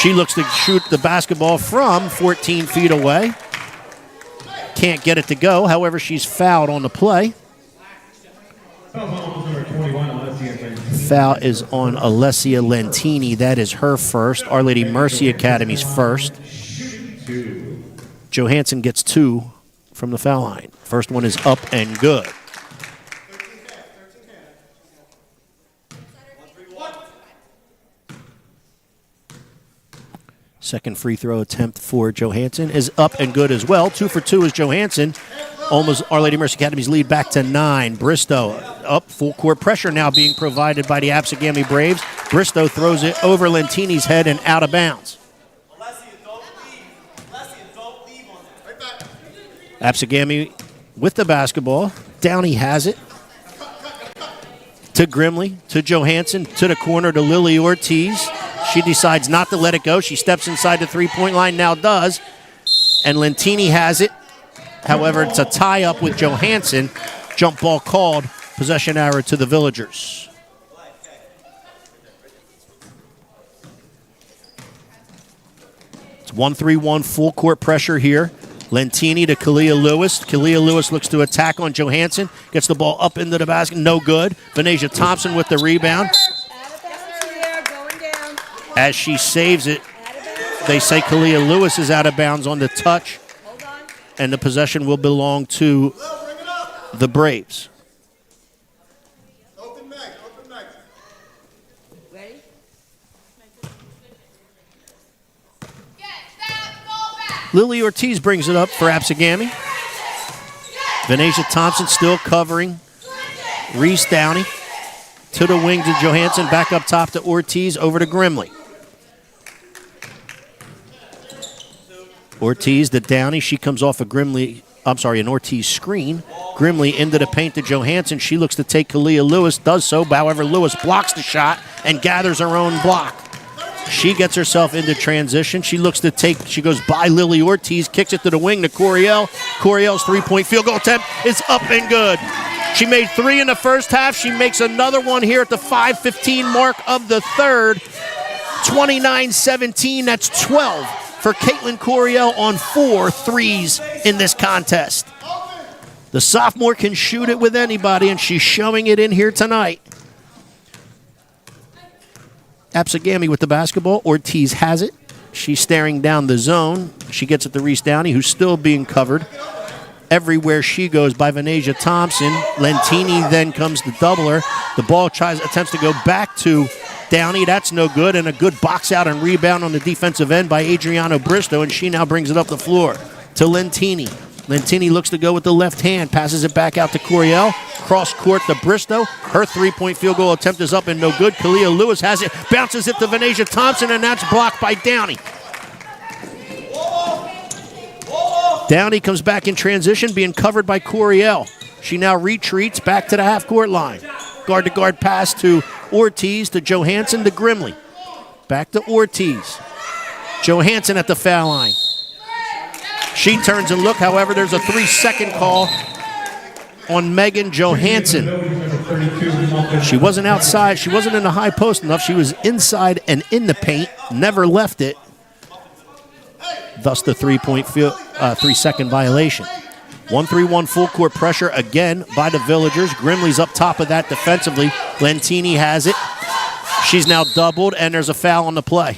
Speaker 2: She looks to shoot the basketball from 14 feet away. Can't get it to go. However, she's fouled on the play. Foul is on Alessia Lentini. That is her first. Our Lady Mercy Academy's first. Johansson gets 2 from the foul line. First one is up and good. Second free throw attempt for Johansson is up and good as well. 2 for 2 is Johansson. Almost Our Lady Mercy Academy's lead back to 9. Bristow up, full court pressure now being provided by the ABSEGAMI Braves. Bristow throws it over Lentini's head and out of bounds. ABSEGAMI with the basketball. Downey has it. To Grimley, to Johansson, to the corner to Lily Ortiz. She decides not to let it go. She steps inside the three-point line, now does. And Lentini has it. However, it's a tie-up with Johansson. Jump ball called. Possession error to the Villagers. It's 1-3-1 full court pressure here. Lentini to Kalia Lewis. Kalia Lewis looks to attack on Johansson. Gets the ball up into the basket. No good. Venasia Thompson with the rebound. As she saves it, They say Kalia Lewis is out of bounds on the touch, and the possession will belong to the Braves. Lily Ortiz brings it up for ABSEGAMI. Venetia Thompson still covering Reese Downey. To the wing to Johansson, back up top to Ortiz, over to Grimley. Ortiz to Downey, she comes off an Ortiz screen. Grimley into the paint to Johansson. She looks to take Kalia Lewis, does so. However, Lewis blocks the shot and gathers her own block. She gets herself into transition. She looks to she goes by Lily Ortiz, kicks it to the wing to Coriel. Coriel's three-point field goal attempt is up and good. She made 3 in the first half. She makes another one here at the 5:15 mark of the third. 29-17, that's 12 for Caitlin Coriel on 4 threes in this contest. The sophomore can shoot it with anybody, and she's showing it in here tonight. ABSEGAMI with the basketball. Ortiz has it. She's staring down the zone. She gets it to Reese Downey, who's still being covered everywhere she goes by Venetia Thompson. Lentini then comes to double her. The ball attempts to go back to Downey. That's no good, and a good box out and rebound on the defensive end by Adriano Bristow, and she now brings it up the floor to Lentini. Lentini looks to go with the left hand, passes it back out to Coriel. Cross court to Bristow. Her three-point field goal attempt is up and no good. Kalia Lewis has it, bounces it to Venetia Thompson, and that's blocked by Downey. Downey comes back in transition, being covered by Coriel. She now retreats back to the half-court line. Guard-to-guard pass to Ortiz, to Johansson, to Grimley. Back to Ortiz. Johansson at the foul line. She turns and look. However, there's a 3-second call on Megan Johansson. She wasn't outside. She wasn't in the high post enough. She was inside and in the paint. Never left it. Thus the 3-second violation. 1-3-1 full court pressure again by the Villagers. Grimley's up top of that defensively. Lentini has it. She's now doubled, and there's a foul on the play.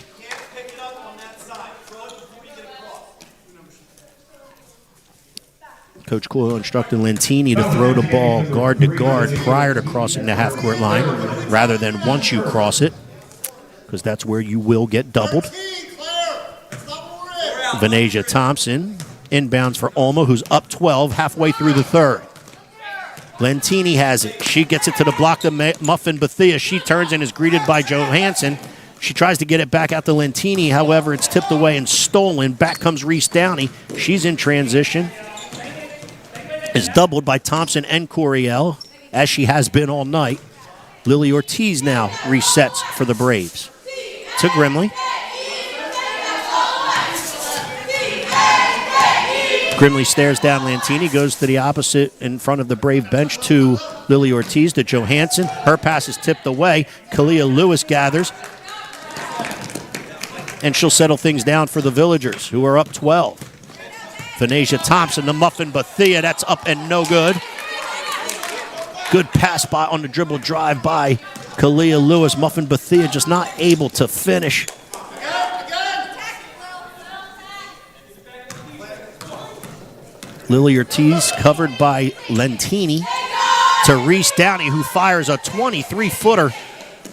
Speaker 2: Coach Coyle instructing Lentini to throw the ball guard to guard prior to crossing the half-court line rather than once you cross it, because that's where you will get doubled. Venetia Thompson inbounds for OLMA, who's up 12 halfway through the third. Lentini has it. She gets it to the block to Muffin Bethea. She turns and is greeted by Johansson. She tries to get it back out to Lentini. However, it's tipped away and stolen. Back comes Reese Downey. She's in transition. Is doubled by Thompson and Coriel, as she has been all night. Lily Ortiz now resets for the Braves. To Grimley. Grimley stares down Lentini, goes to the opposite in front of the Brave bench to Lily Ortiz, to Johansson. Her pass is tipped away. Kalia Lewis gathers. And she'll settle things down for the Villagers, who are up 12. Venetia Thompson, the Muffin Bethea, that's up and no good. Good pass on the dribble drive by Kalia Lewis. Muffin Bethea just not able to finish. Lily Ortiz covered by Lentini to Reese Downey, who fires a 23-footer.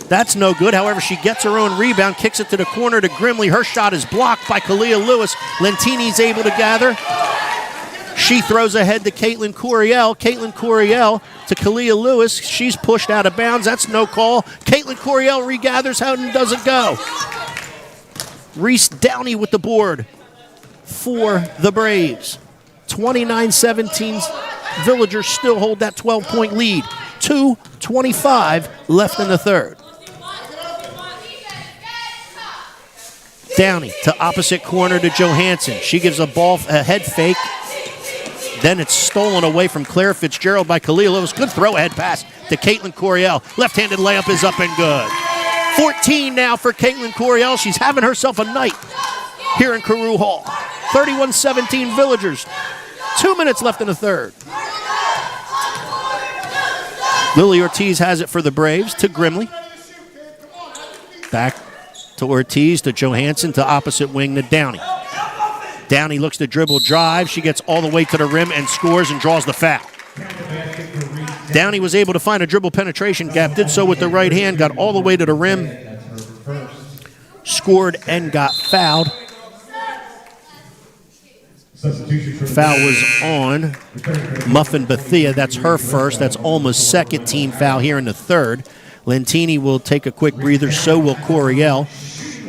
Speaker 2: That's no good. However, she gets her own rebound, kicks it to the corner to Grimley. Her shot is blocked by Kalia Lewis. Lentini's able to gather. She throws ahead to Caitlin Coriel. Caitlin Coriel to Kalia Lewis. She's pushed out of bounds. That's no call. Caitlin Coriel regathers. How does it go? Reese Downey with the board for the Braves. 29-17. Villagers still hold that 12-point lead. 2:25 left in the third. Downey to opposite corner to Johansson. She gives a head fake. Then it's stolen away from Claire Fitzgerald by Kalia Lewis. Good throw-ahead pass to Caitlin Coriel. Left-handed layup is up and good. 14 now for Caitlin Coriel. She's having herself a night here in Carew Hall. 31-17 Villagers. 2 minutes left in the third. Lily Ortiz has it for the Braves to Grimley. Back to Ortiz, to Johansson, to opposite wing to Downey. Downey looks to dribble drive. She gets all the way to the rim and scores and draws the foul. Downey was able to find a dribble penetration gap, did so with the right hand, got all the way to the rim, scored and got fouled. Foul was on Muffin Bethia. That's her first. That's Olma's second team foul here in the third. Lentini will take a quick breather. So will Coriel.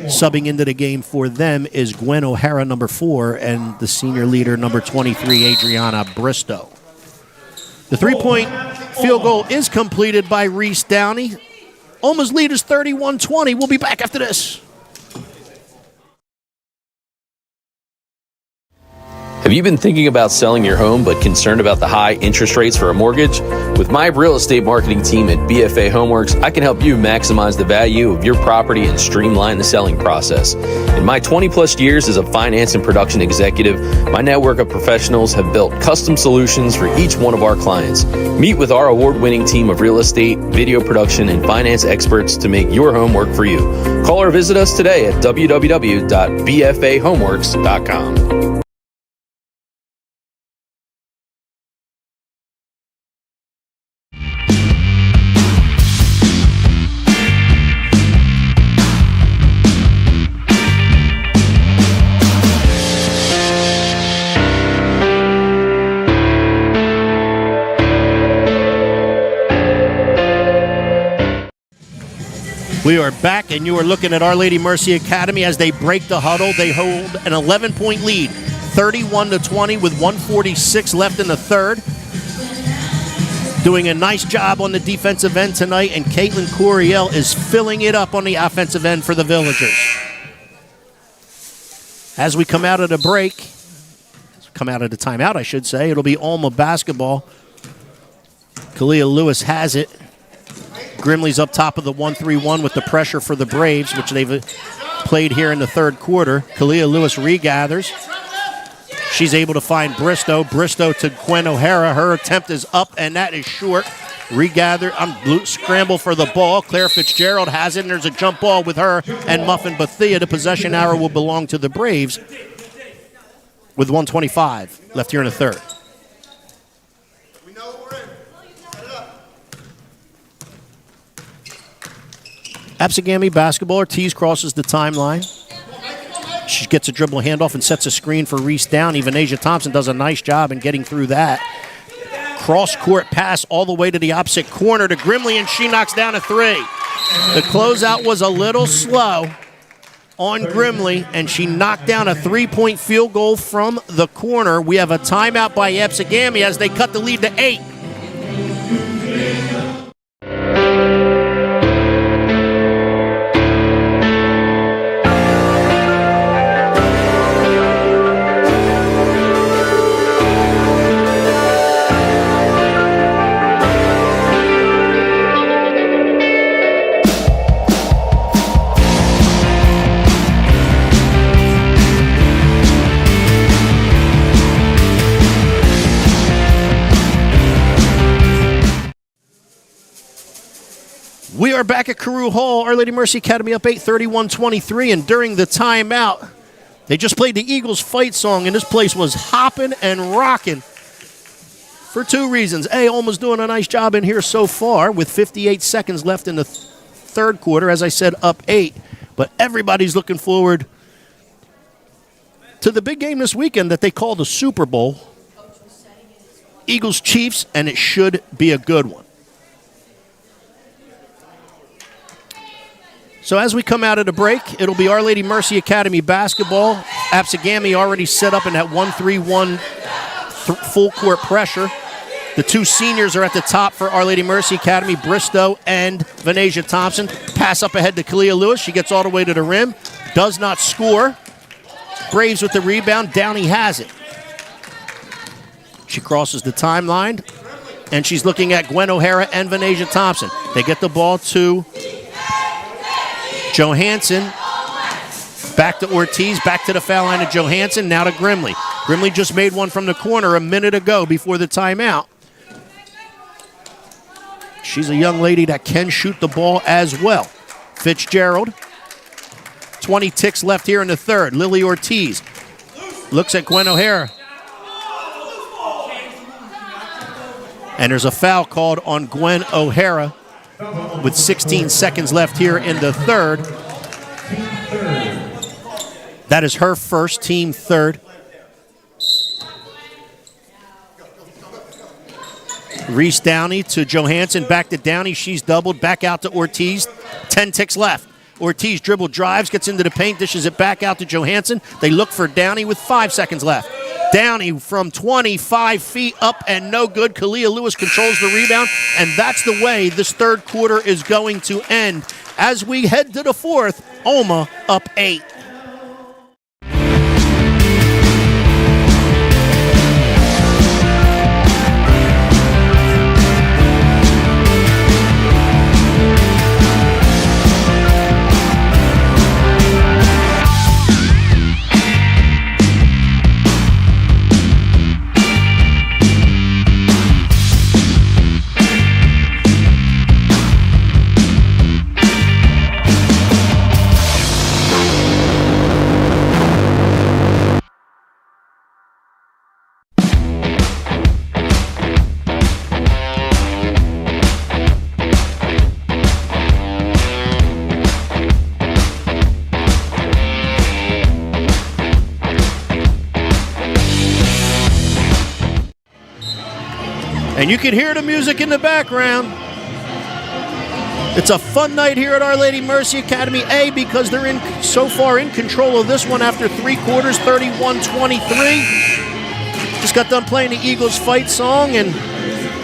Speaker 2: Subbing into the game for them is Gwen O'Hara, number 4, and the senior leader, number 23, Adriana Bristow. The three-point field goal is completed by Reese Downey. Olma's lead is 31-20. We'll be back after this.
Speaker 1: Have you been thinking about selling your home but concerned about the high interest rates for a mortgage? With my real estate marketing team at BFA Homeworks, I can help you maximize the value of your property and streamline the selling process. In my 20-plus years as a finance and production executive, my network of professionals have built custom solutions for each one of our clients. Meet with our award-winning team of real estate, video production, and finance experts to make your home work for you. Call or visit us today at www.bfahomeworks.com.
Speaker 2: We are back, and you are looking at Our Lady Mercy Academy as they break the huddle. They hold an 11-point lead, 31-20, with 1:46 left in the third. Doing a nice job on the defensive end tonight, and Caitlin Coriel is filling it up on the offensive end for the Villagers. As we come out of the break, come out of the timeout, I should say, it'll be Olma basketball. Kalia Lewis has it. Grimley's up top of the 1-3-1 with the pressure for the Braves, which they've played here in the third quarter. Kalia Lewis regathers. She's able to find Bristow. Bristow to Gwen O'Hara. Her attempt is up, and that is short. Regather, scramble for the ball. Claire Fitzgerald has it, and there's a jump ball with her and Muffin Bethia. The possession arrow will belong to the Braves with 1:25 left here in the third. ABSEGAMI basketball. Ortiz crosses the timeline. She gets a dribble handoff and sets a screen for Reese Downey. Venasia Thompson does a nice job in getting through that. Cross-court pass all the way to the opposite corner to Grimley, and she knocks down a three. The closeout was a little slow on Grimley, and she knocked down a three-point field goal from the corner. We have a timeout by ABSEGAMI as they cut the lead to 8. We are back at Carew Hall. Our Lady Mercy Academy up 8, 31-23, and during the timeout, they just played the Eagles fight song, and this place was hopping and rocking for two reasons. A, Olma's doing a nice job in here so far with 58 seconds left in the third quarter, as I said, up 8, but everybody's looking forward to the big game this weekend that they call the Super Bowl. Eagles-Chiefs, and it should be a good one. So as we come out of the break, it'll be Our Lady Mercy Academy basketball. ABSEGAMI already set up in that 1-3-1 full court pressure. The two seniors are at the top for Our Lady Mercy Academy, Bristow and Venasia Thompson. Pass up ahead to Kalia Lewis. She gets all the way to the rim. Does not score. Braves with the rebound. Downey has it. She crosses the timeline, and she's looking at Gwen O'Hara and Venasia Thompson. They get the ball to Johansson, back to Ortiz, back to the foul line of Johansson, now to Grimley. Grimley just made one from the corner a minute ago before the timeout. She's a young lady that can shoot the ball as well. Fitzgerald 20 ticks left here in the third. Lily Ortiz looks at Gwen O'Hara. And there's a foul called on Gwen O'Hara with 16 seconds left here in the third. That is her first, team third. Reese Downey to Johansson, back to Downey. She's doubled, back out to Ortiz. 10 ticks left. Ortiz dribble drives, gets into the paint, dishes it back out to Johansson. They look for Downey with 5 seconds left. Downey from 25 feet up and no good. Kalia Lewis controls the rebound, and that's the way this third quarter is going to end. As we head to the fourth, OLMA up 8. And you can hear the music in the background. It's a fun night here at Our Lady Mercy Academy A because they're so far in control of this one after 3 quarters, 31-23. Just got done playing the Eagles fight song, and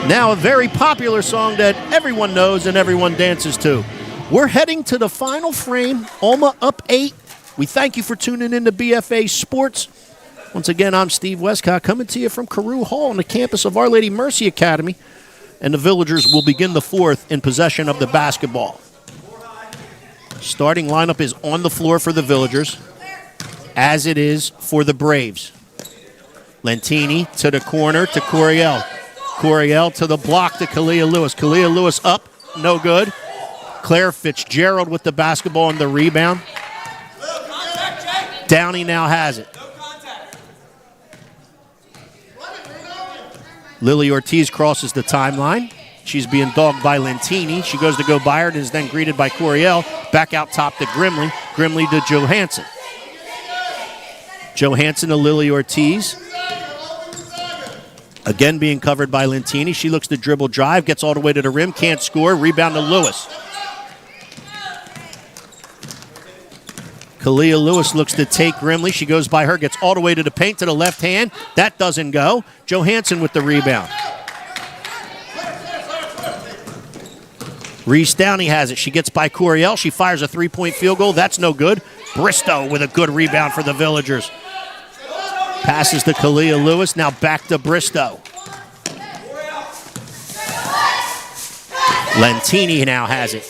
Speaker 2: now a very popular song that everyone knows and everyone dances to. We're heading to the final frame. OLMA up 8. We thank you for tuning in to BFA Sports. Once again, I'm Steve Westcott coming to you from Carew Hall on the campus of Our Lady Mercy Academy. And the Villagers will begin the fourth in possession of the basketball. Starting lineup is on the floor for the Villagers, as it is for the Braves. Lentini to the corner to Coriel. Coriel to the block to Kalia Lewis. Kalia Lewis up, no good. Claire Fitzgerald with the basketball and the rebound. Downey now has it. Lily Ortiz crosses the timeline. She's being dogged by Lentini. She goes to go by her and is then greeted by Coriel. Back out top to Grimley. Grimley to Johansson. Johansson to Lily Ortiz. Again being covered by Lentini. She looks to dribble drive, gets all the way to the rim, can't score. Rebound to Lewis. Kalia Lewis looks to take Grimley. She goes by her, gets all the way to the paint to the left hand. That doesn't go. Johansson with the rebound. Reese Downey has it. She gets by Coriel. She fires a three-point field goal. That's no good. Bristow with a good rebound for the Villagers. Passes to Kalia Lewis. Now back to Bristow. Lentini now has it.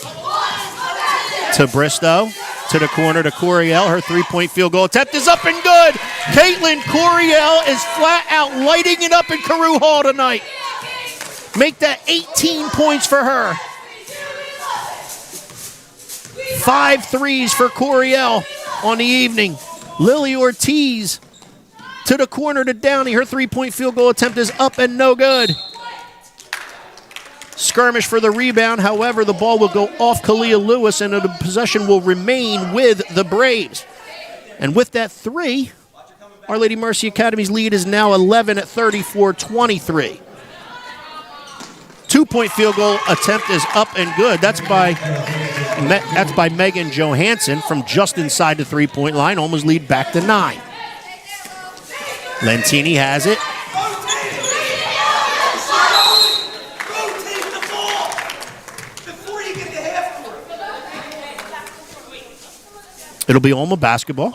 Speaker 2: To Bristow. To the corner to Coriel. Her three-point field goal attempt is up and good. Caitlin Coriel is flat out lighting it up in Carew Hall tonight. Make that 18 points for her. 5 threes for Coriel on the evening. Lily Ortiz to the corner to Downey. Her three-point field goal attempt is up and no good. Skirmish for the rebound. However, the ball will go off Kalia Lewis and the possession will remain with the Braves. And with that 3, Our Lady Mercy Academy's lead is now 11 at 34-23. 2-point field goal attempt is up and good. That's by Megan Johansson from just inside the three-point line. Almost lead back to 9. Lentini has it. It'll be OLMA basketball.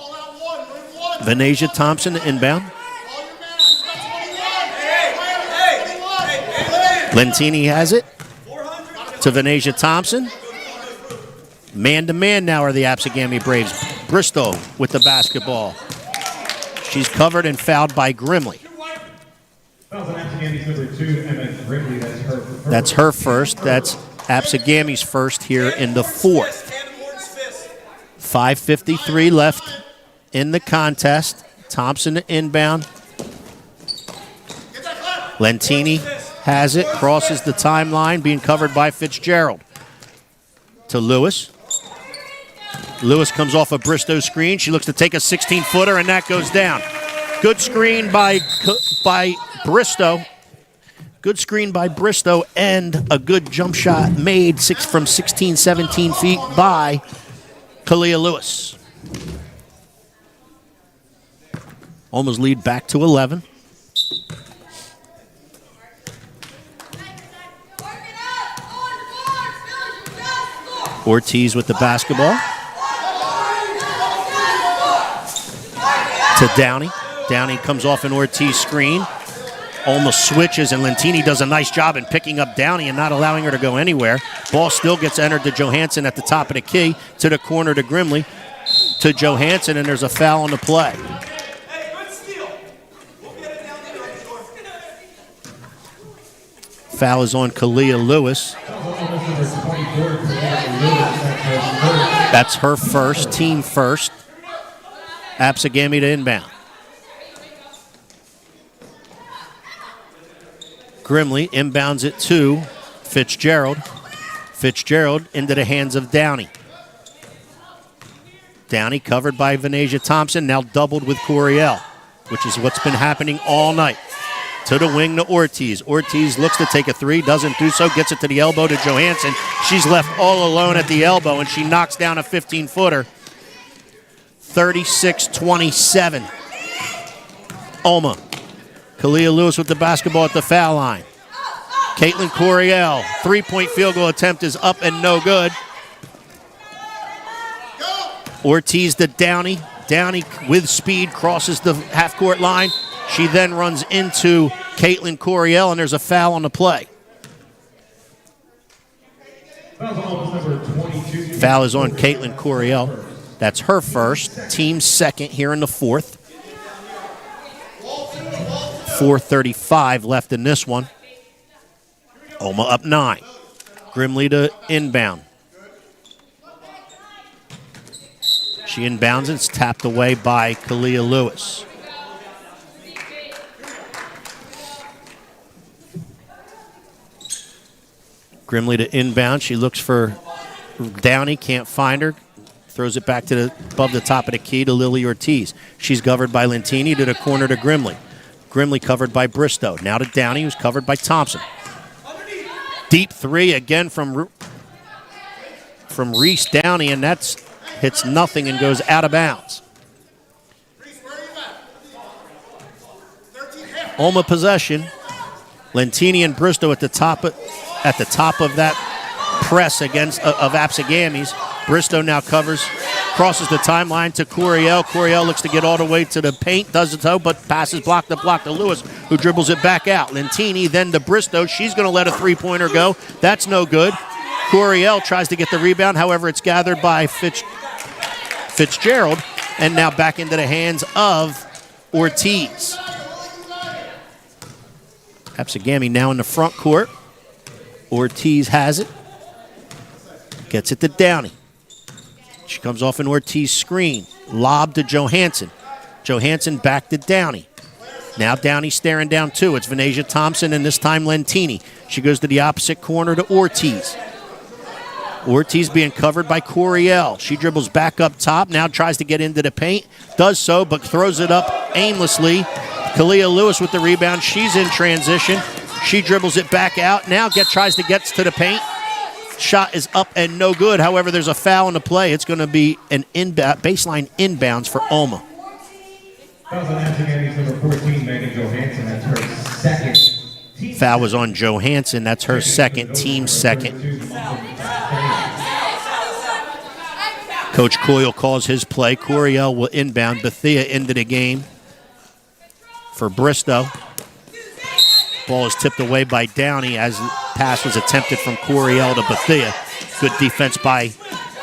Speaker 2: Venetia Thompson inbound. Lentini has it to Venetia Thompson. Man-to-man now are the ABSEGAMI Braves. Bristow with the basketball. She's covered and fouled by Grimley. That's her first. That's ABSEGAMI's first here in the fourth. 5:53 left in the contest. Thompson to inbound. Lentini has it, crosses the timeline, being covered by Fitzgerald. To Lewis. Lewis comes off a Bristow's screen. She looks to take a 16-footer, and that goes down. Good screen by Bristow. Good screen by Bristow, and a good jump shot made from 16, 17 feet by Kalia Lewis. Almost lead back to 11. Ortiz with the basketball. To Downey. Downey comes off an Ortiz screen. Almost switches, and Lentini does a nice job in picking up Downey and not allowing her to go anywhere. Ball still gets entered to Johansson at the top of the key. To the corner to Grimley. To Johansson, and there's a foul on the play. Foul is on Kalia Lewis. That's her first, team first. ABSEGAMI to inbound. Grimley inbounds it to Fitzgerald. Fitzgerald into the hands of Downey. Downey covered by Venetia Thompson, now doubled with Coriel, which is what's been happening all night. To the wing to Ortiz. Ortiz looks to take a three, doesn't do so, gets it to the elbow to Johansson. She's left all alone at the elbow, and she knocks down a 15-footer. 36-27. OLMA. Kalia Lewis with the basketball at the foul line. Caitlin Coriel, three-point field goal attempt is up and no good. Ortiz to Downey. Downey with speed crosses the half-court line. She then runs into Caitlin Coriel, and there's a foul on the play. Foul is on Caitlin Coriel. That's her first, team second here in the fourth. 4:35 left in this one. OLMA up 9. Grimley to inbound. She inbounds and it's tapped away by Kalia Lewis. Grimley to inbound. She looks for Downey, can't find her. Throws it back to above the top of the key to Lily Ortiz. She's covered by Lentini to the corner to Grimley. Grimley covered by Bristow. Now to Downey, who's covered by Thompson. Deep three again from Reese Downey, and that's hits nothing and goes out of bounds. OLMA possession. Lentini and Bristow at the top of that press against of ABSEGAMI's. Bristow now crosses the timeline to Coriel. Coriel looks to get all the way to the paint, does it so, but passes block to Lewis, who dribbles it back out. Lentini then to Bristow. She's going to let a three-pointer go. That's no good. Coriel tries to get the rebound. However, it's gathered by Fitzgerald, and now back into the hands of Ortiz. ABSEGAMI now in the front court. Ortiz has it. Gets it to Downey. She comes off an Ortiz screen. Lob to Johansson. Johansson back to Downey. Now Downey staring down two. It's Venetia Thompson, and this time Lentini. She goes to the opposite corner to Ortiz. Ortiz being covered by Coriel. She dribbles back up top. Now tries to get into the paint. Does so, but throws it up aimlessly. Kalia Lewis with the rebound. She's in transition. She dribbles it back out. Now tries to get to the paint. Shot is up and no good. However, there's a foul in the play. It's going to be an baseline inbounds for OLMA. Foul was on Johansson. That's her second, team second. Coach Coyle calls his play. Coriel will inbound. Bethea into the game for Bristow. Ball is tipped away by Downey as pass was attempted from Coriel to Bethea. Good defense by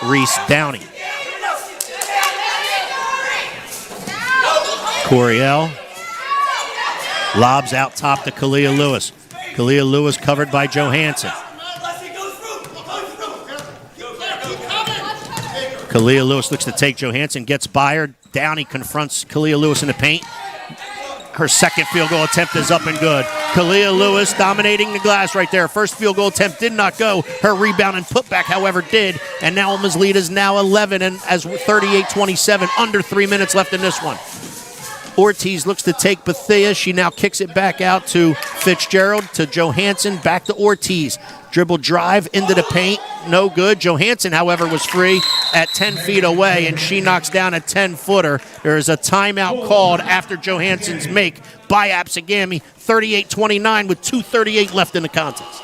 Speaker 2: Reese Downey. Coriel lobs out top to Kalia Lewis. Kalia Lewis covered by Johansson. Kalia Lewis looks to take Johansson, gets by her. Downey confronts Kalia Lewis in the paint. Her second field goal attempt is up and good. Kalia Lewis dominating the glass right there. First field goal attempt did not go. Her rebound and putback, however, did. And now Alma's lead is now 11 and as 38-27, under 3 minutes left in this one. Ortiz looks to take Bethea. She now kicks it back out to Fitzgerald, to Johansson, back to Ortiz. Dribble drive into the paint, no good. Johansson, however, was free at 10 feet away, and she knocks down a 10-footer. There is a timeout called after Johansson's make by ABSEGAMI, 38-29 with 2:38 left in the contest.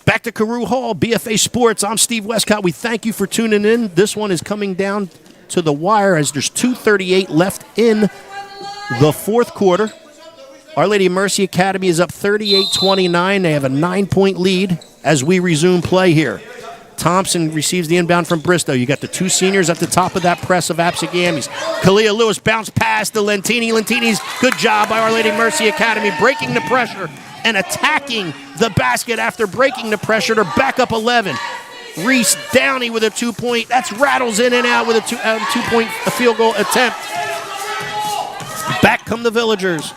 Speaker 2: Back to Carew Hall, BFA Sports. I'm Steve Westcott. We thank you for tuning in. This one is coming down to the wire as there's 2:38 left in the fourth quarter. Our Lady of Mercy Academy is up 38-29. They have a 9-point lead as we resume play here. Thompson receives the inbound from Bristow. You got the two seniors at the top of that press of ABSEGAMI's. Kalia Lewis bounced past to Lentini. Lentini's good job by Our Lady of Mercy Academy breaking the pressure and attacking the basket after breaking the pressure to back up 11. Reese Downey with a 2-point. That's rattles in and out with a 2-point field goal attempt. Back come the Villagers.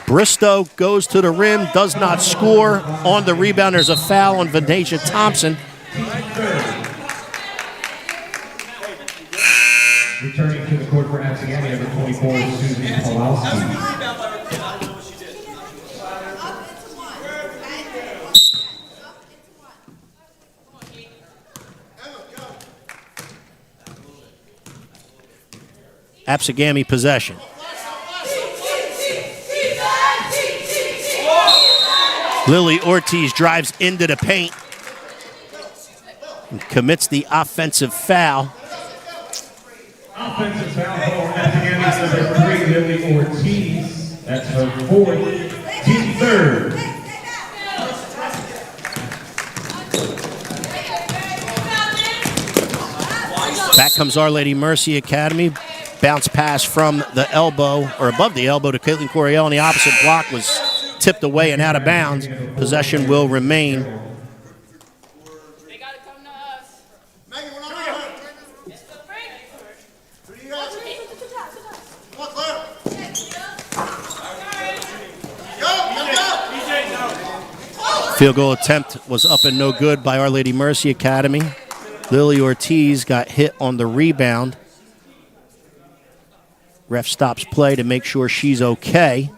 Speaker 2: Bristow goes to the rim, does not score. On the rebound, there's a foul on Venetia Thompson.
Speaker 3: Returning to the court for ABSEGAMI, number 24, Susie Pawlowski.
Speaker 2: ABSEGAMI possession. Lily Ortiz drives into the paint and commits the offensive foul.
Speaker 3: Offensive foul for ABSEGAMI, number 3, Lily Ortiz. That's her fourth, team third.
Speaker 2: Back comes Our Lady Mercy Academy. Bounce pass from the elbow, or above the elbow, to Caitlin Coriel on the opposite block was tipped away and out of bounds. Possession will remain.
Speaker 5: They gotta come to us.
Speaker 6: Megan, we're not on.
Speaker 5: It's the break.
Speaker 6: Who do you got? Come on, Claire. Go.
Speaker 2: Field goal attempt was up and no good by Our Lady Mercy Academy. Lily Ortiz got hit on the rebound. Ref stops play to make sure she's okay.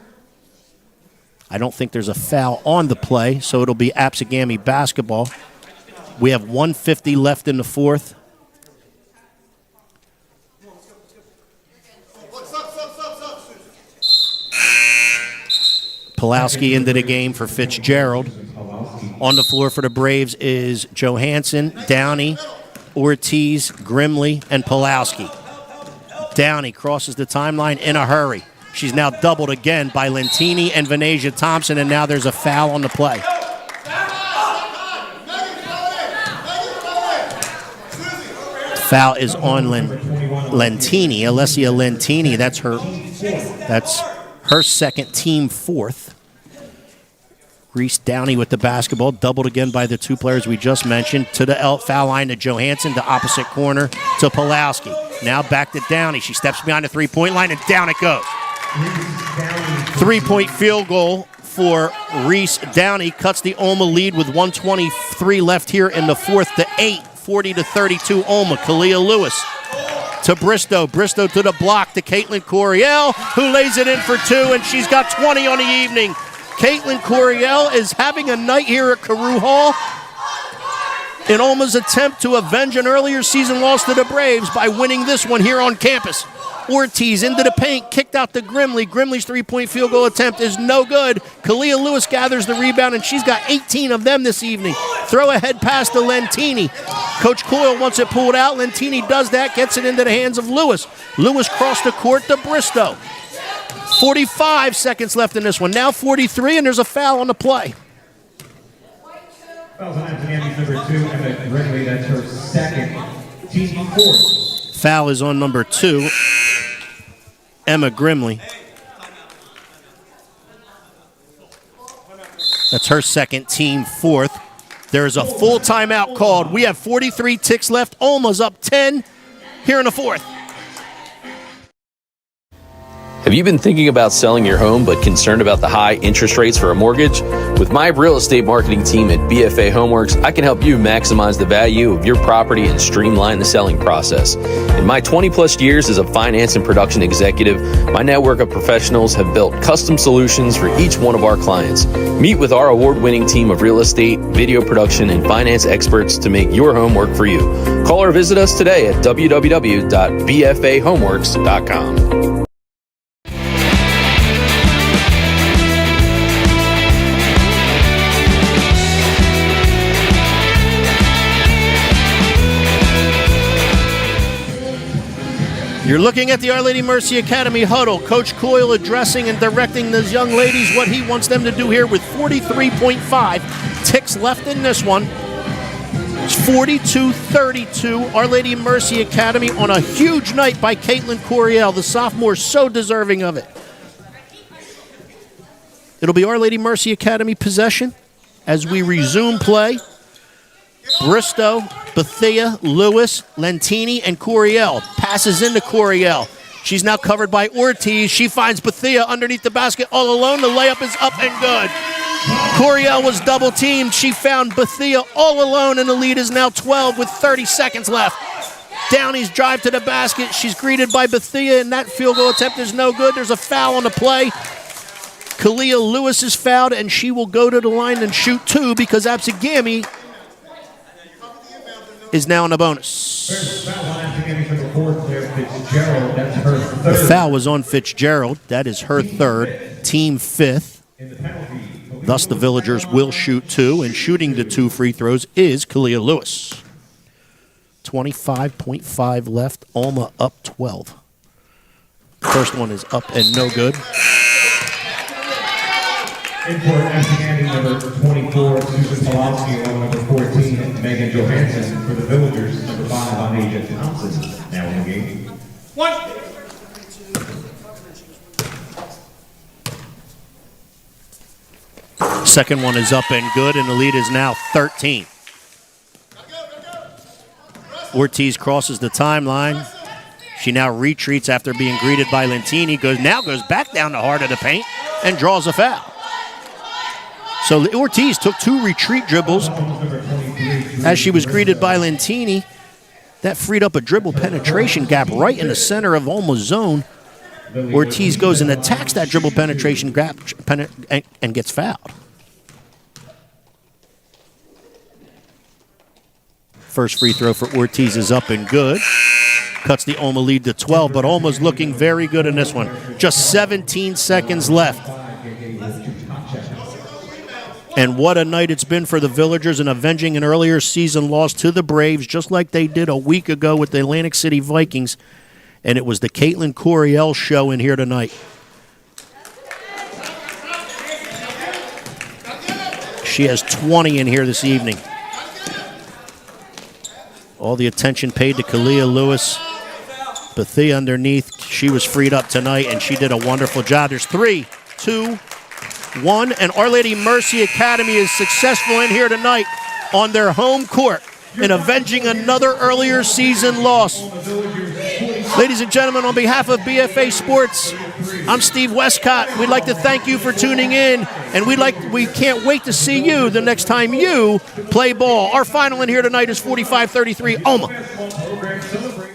Speaker 2: I don't think there's a foul on the play, so it'll be ABSEGAMI basketball. We have 1:50 left in the fourth. Pawlowski into the game for Fitzgerald. On the floor for the Braves is Johansson, Downey, Ortiz, Grimley, and Pawlowski. Downey crosses the timeline in a hurry. She's now doubled again by Lentini and Venetia Thompson, and now there's a foul on the play. Foul is on Lentini, Alessia Lentini. That's her second, team fourth. Reese Downey with the basketball, doubled again by the two players we just mentioned. To the foul line to Johansson, to opposite corner to Pulowski. Now back to Downey. She steps behind the three-point line, and down it goes. Three-point field goal for Reese Downey. Cuts the OLMA lead with 1:23 left here in the fourth to 8. 40-32 OLMA. Kalia Lewis to Bristow. Bristow to the block to Caitlin Coriel, who lays it in for two, and she's got 20 on the evening. Caitlin Coriel is having a night here at Carew Hall in OLMA's attempt to avenge an earlier season loss to the Braves by winning this one here on campus. Ortiz into the paint, kicked out to Grimley. Grimley's three-point field goal attempt is no good. Kalia Lewis gathers the rebound, and she's got 18 of them this evening. Throw ahead pass to Lentini. Coach Coyle wants it pulled out. Lentini does that, gets it into the hands of Lewis. Lewis crossed the court to Bristow. 45 seconds left in this one. Now 43, and there's a foul on the play.
Speaker 3: Fouls on Anthony's number 2, Emma Grimley. That's her second, team fourth.
Speaker 2: Foul is on number 2, Emma Grimley. That's her second, team fourth. There is a full timeout called. We have 43 ticks left. OLMA's up 10 here in the fourth.
Speaker 1: Have you been thinking about selling your home but concerned about the high interest rates for a mortgage? With my real estate marketing team at BFA Homeworks, I can help you maximize the value of your property and streamline the selling process. In my 20-plus years as a finance and production executive, my network of professionals have built custom solutions for each one of our clients. Meet with our award-winning team of real estate, video production, and finance experts to make your home work for you. Call or visit us today at www.bfahomeworks.com.
Speaker 2: You're looking at the Our Lady Mercy Academy huddle. Coach Coyle addressing and directing those young ladies what he wants them to do here with 43.5 ticks left in this one. It's 42-32. Our Lady Mercy Academy on a huge night by Caitlin Coriel, the sophomore, so deserving of it. It'll be Our Lady Mercy Academy possession as we resume play. Bristow, Bethea, Lewis, Lentini, and Coriel. Passes into Coriel. She's now covered by Ortiz. She finds Bethea underneath the basket all alone. The layup is up and good. Coriel was double teamed. She found Bethea all alone, and the lead is now 12 with 30 seconds left. Downey's drive to the basket. She's greeted by Bethea, and that field goal attempt is no good. There's a foul on the play. Kalia Lewis is fouled, and she will go to the line and shoot two because ABSEGAMI is now in the bonus. The foul was on Fitzgerald. That is her third, team fifth. Thus, the Villagers will shoot two, and shooting the two free throws is Kalia Lewis. 25.5 left. OLMA up 12. First one is up and no good.
Speaker 3: In for ABSEGAMI number 24, Susan Pulowski, along number 14, Megan Johansson. For the Villagers, number 5, Asia Thompson, now in the game.
Speaker 2: Second one is up and good, and the lead is now 13. Ortiz crosses the timeline. She now retreats after being greeted by Lentini. Now goes back down the heart of the paint and draws a foul. So Ortiz took two retreat dribbles as she was greeted by Lentini. That freed up a dribble penetration gap right in the center of OLMA's zone. Ortiz goes and attacks that dribble penetration gap and gets fouled. First free throw for Ortiz is up and good. Cuts the OLMA lead to 12, but OLMA's looking very good in this one. Just 17 seconds left. And what a night it's been for the Villagers in avenging an earlier season loss to the Braves, just like they did a week ago with the Atlantic City Vikings. And it was the Caitlin Coriel show in here tonight. She has 20 in here this evening. All the attention paid to Kalia Lewis. Bethea underneath. She was freed up tonight, and she did a wonderful job. There's 3, 2, 1, and Our Lady Mercy Academy is successful in here tonight on their home court in avenging another earlier season loss. Ladies and gentlemen, on behalf of BFA Sports, I'm Steve Westcott. We'd like to thank you for tuning in, and we can't wait to see you the next time you play ball. Our final in here tonight is 45-33 OLMA.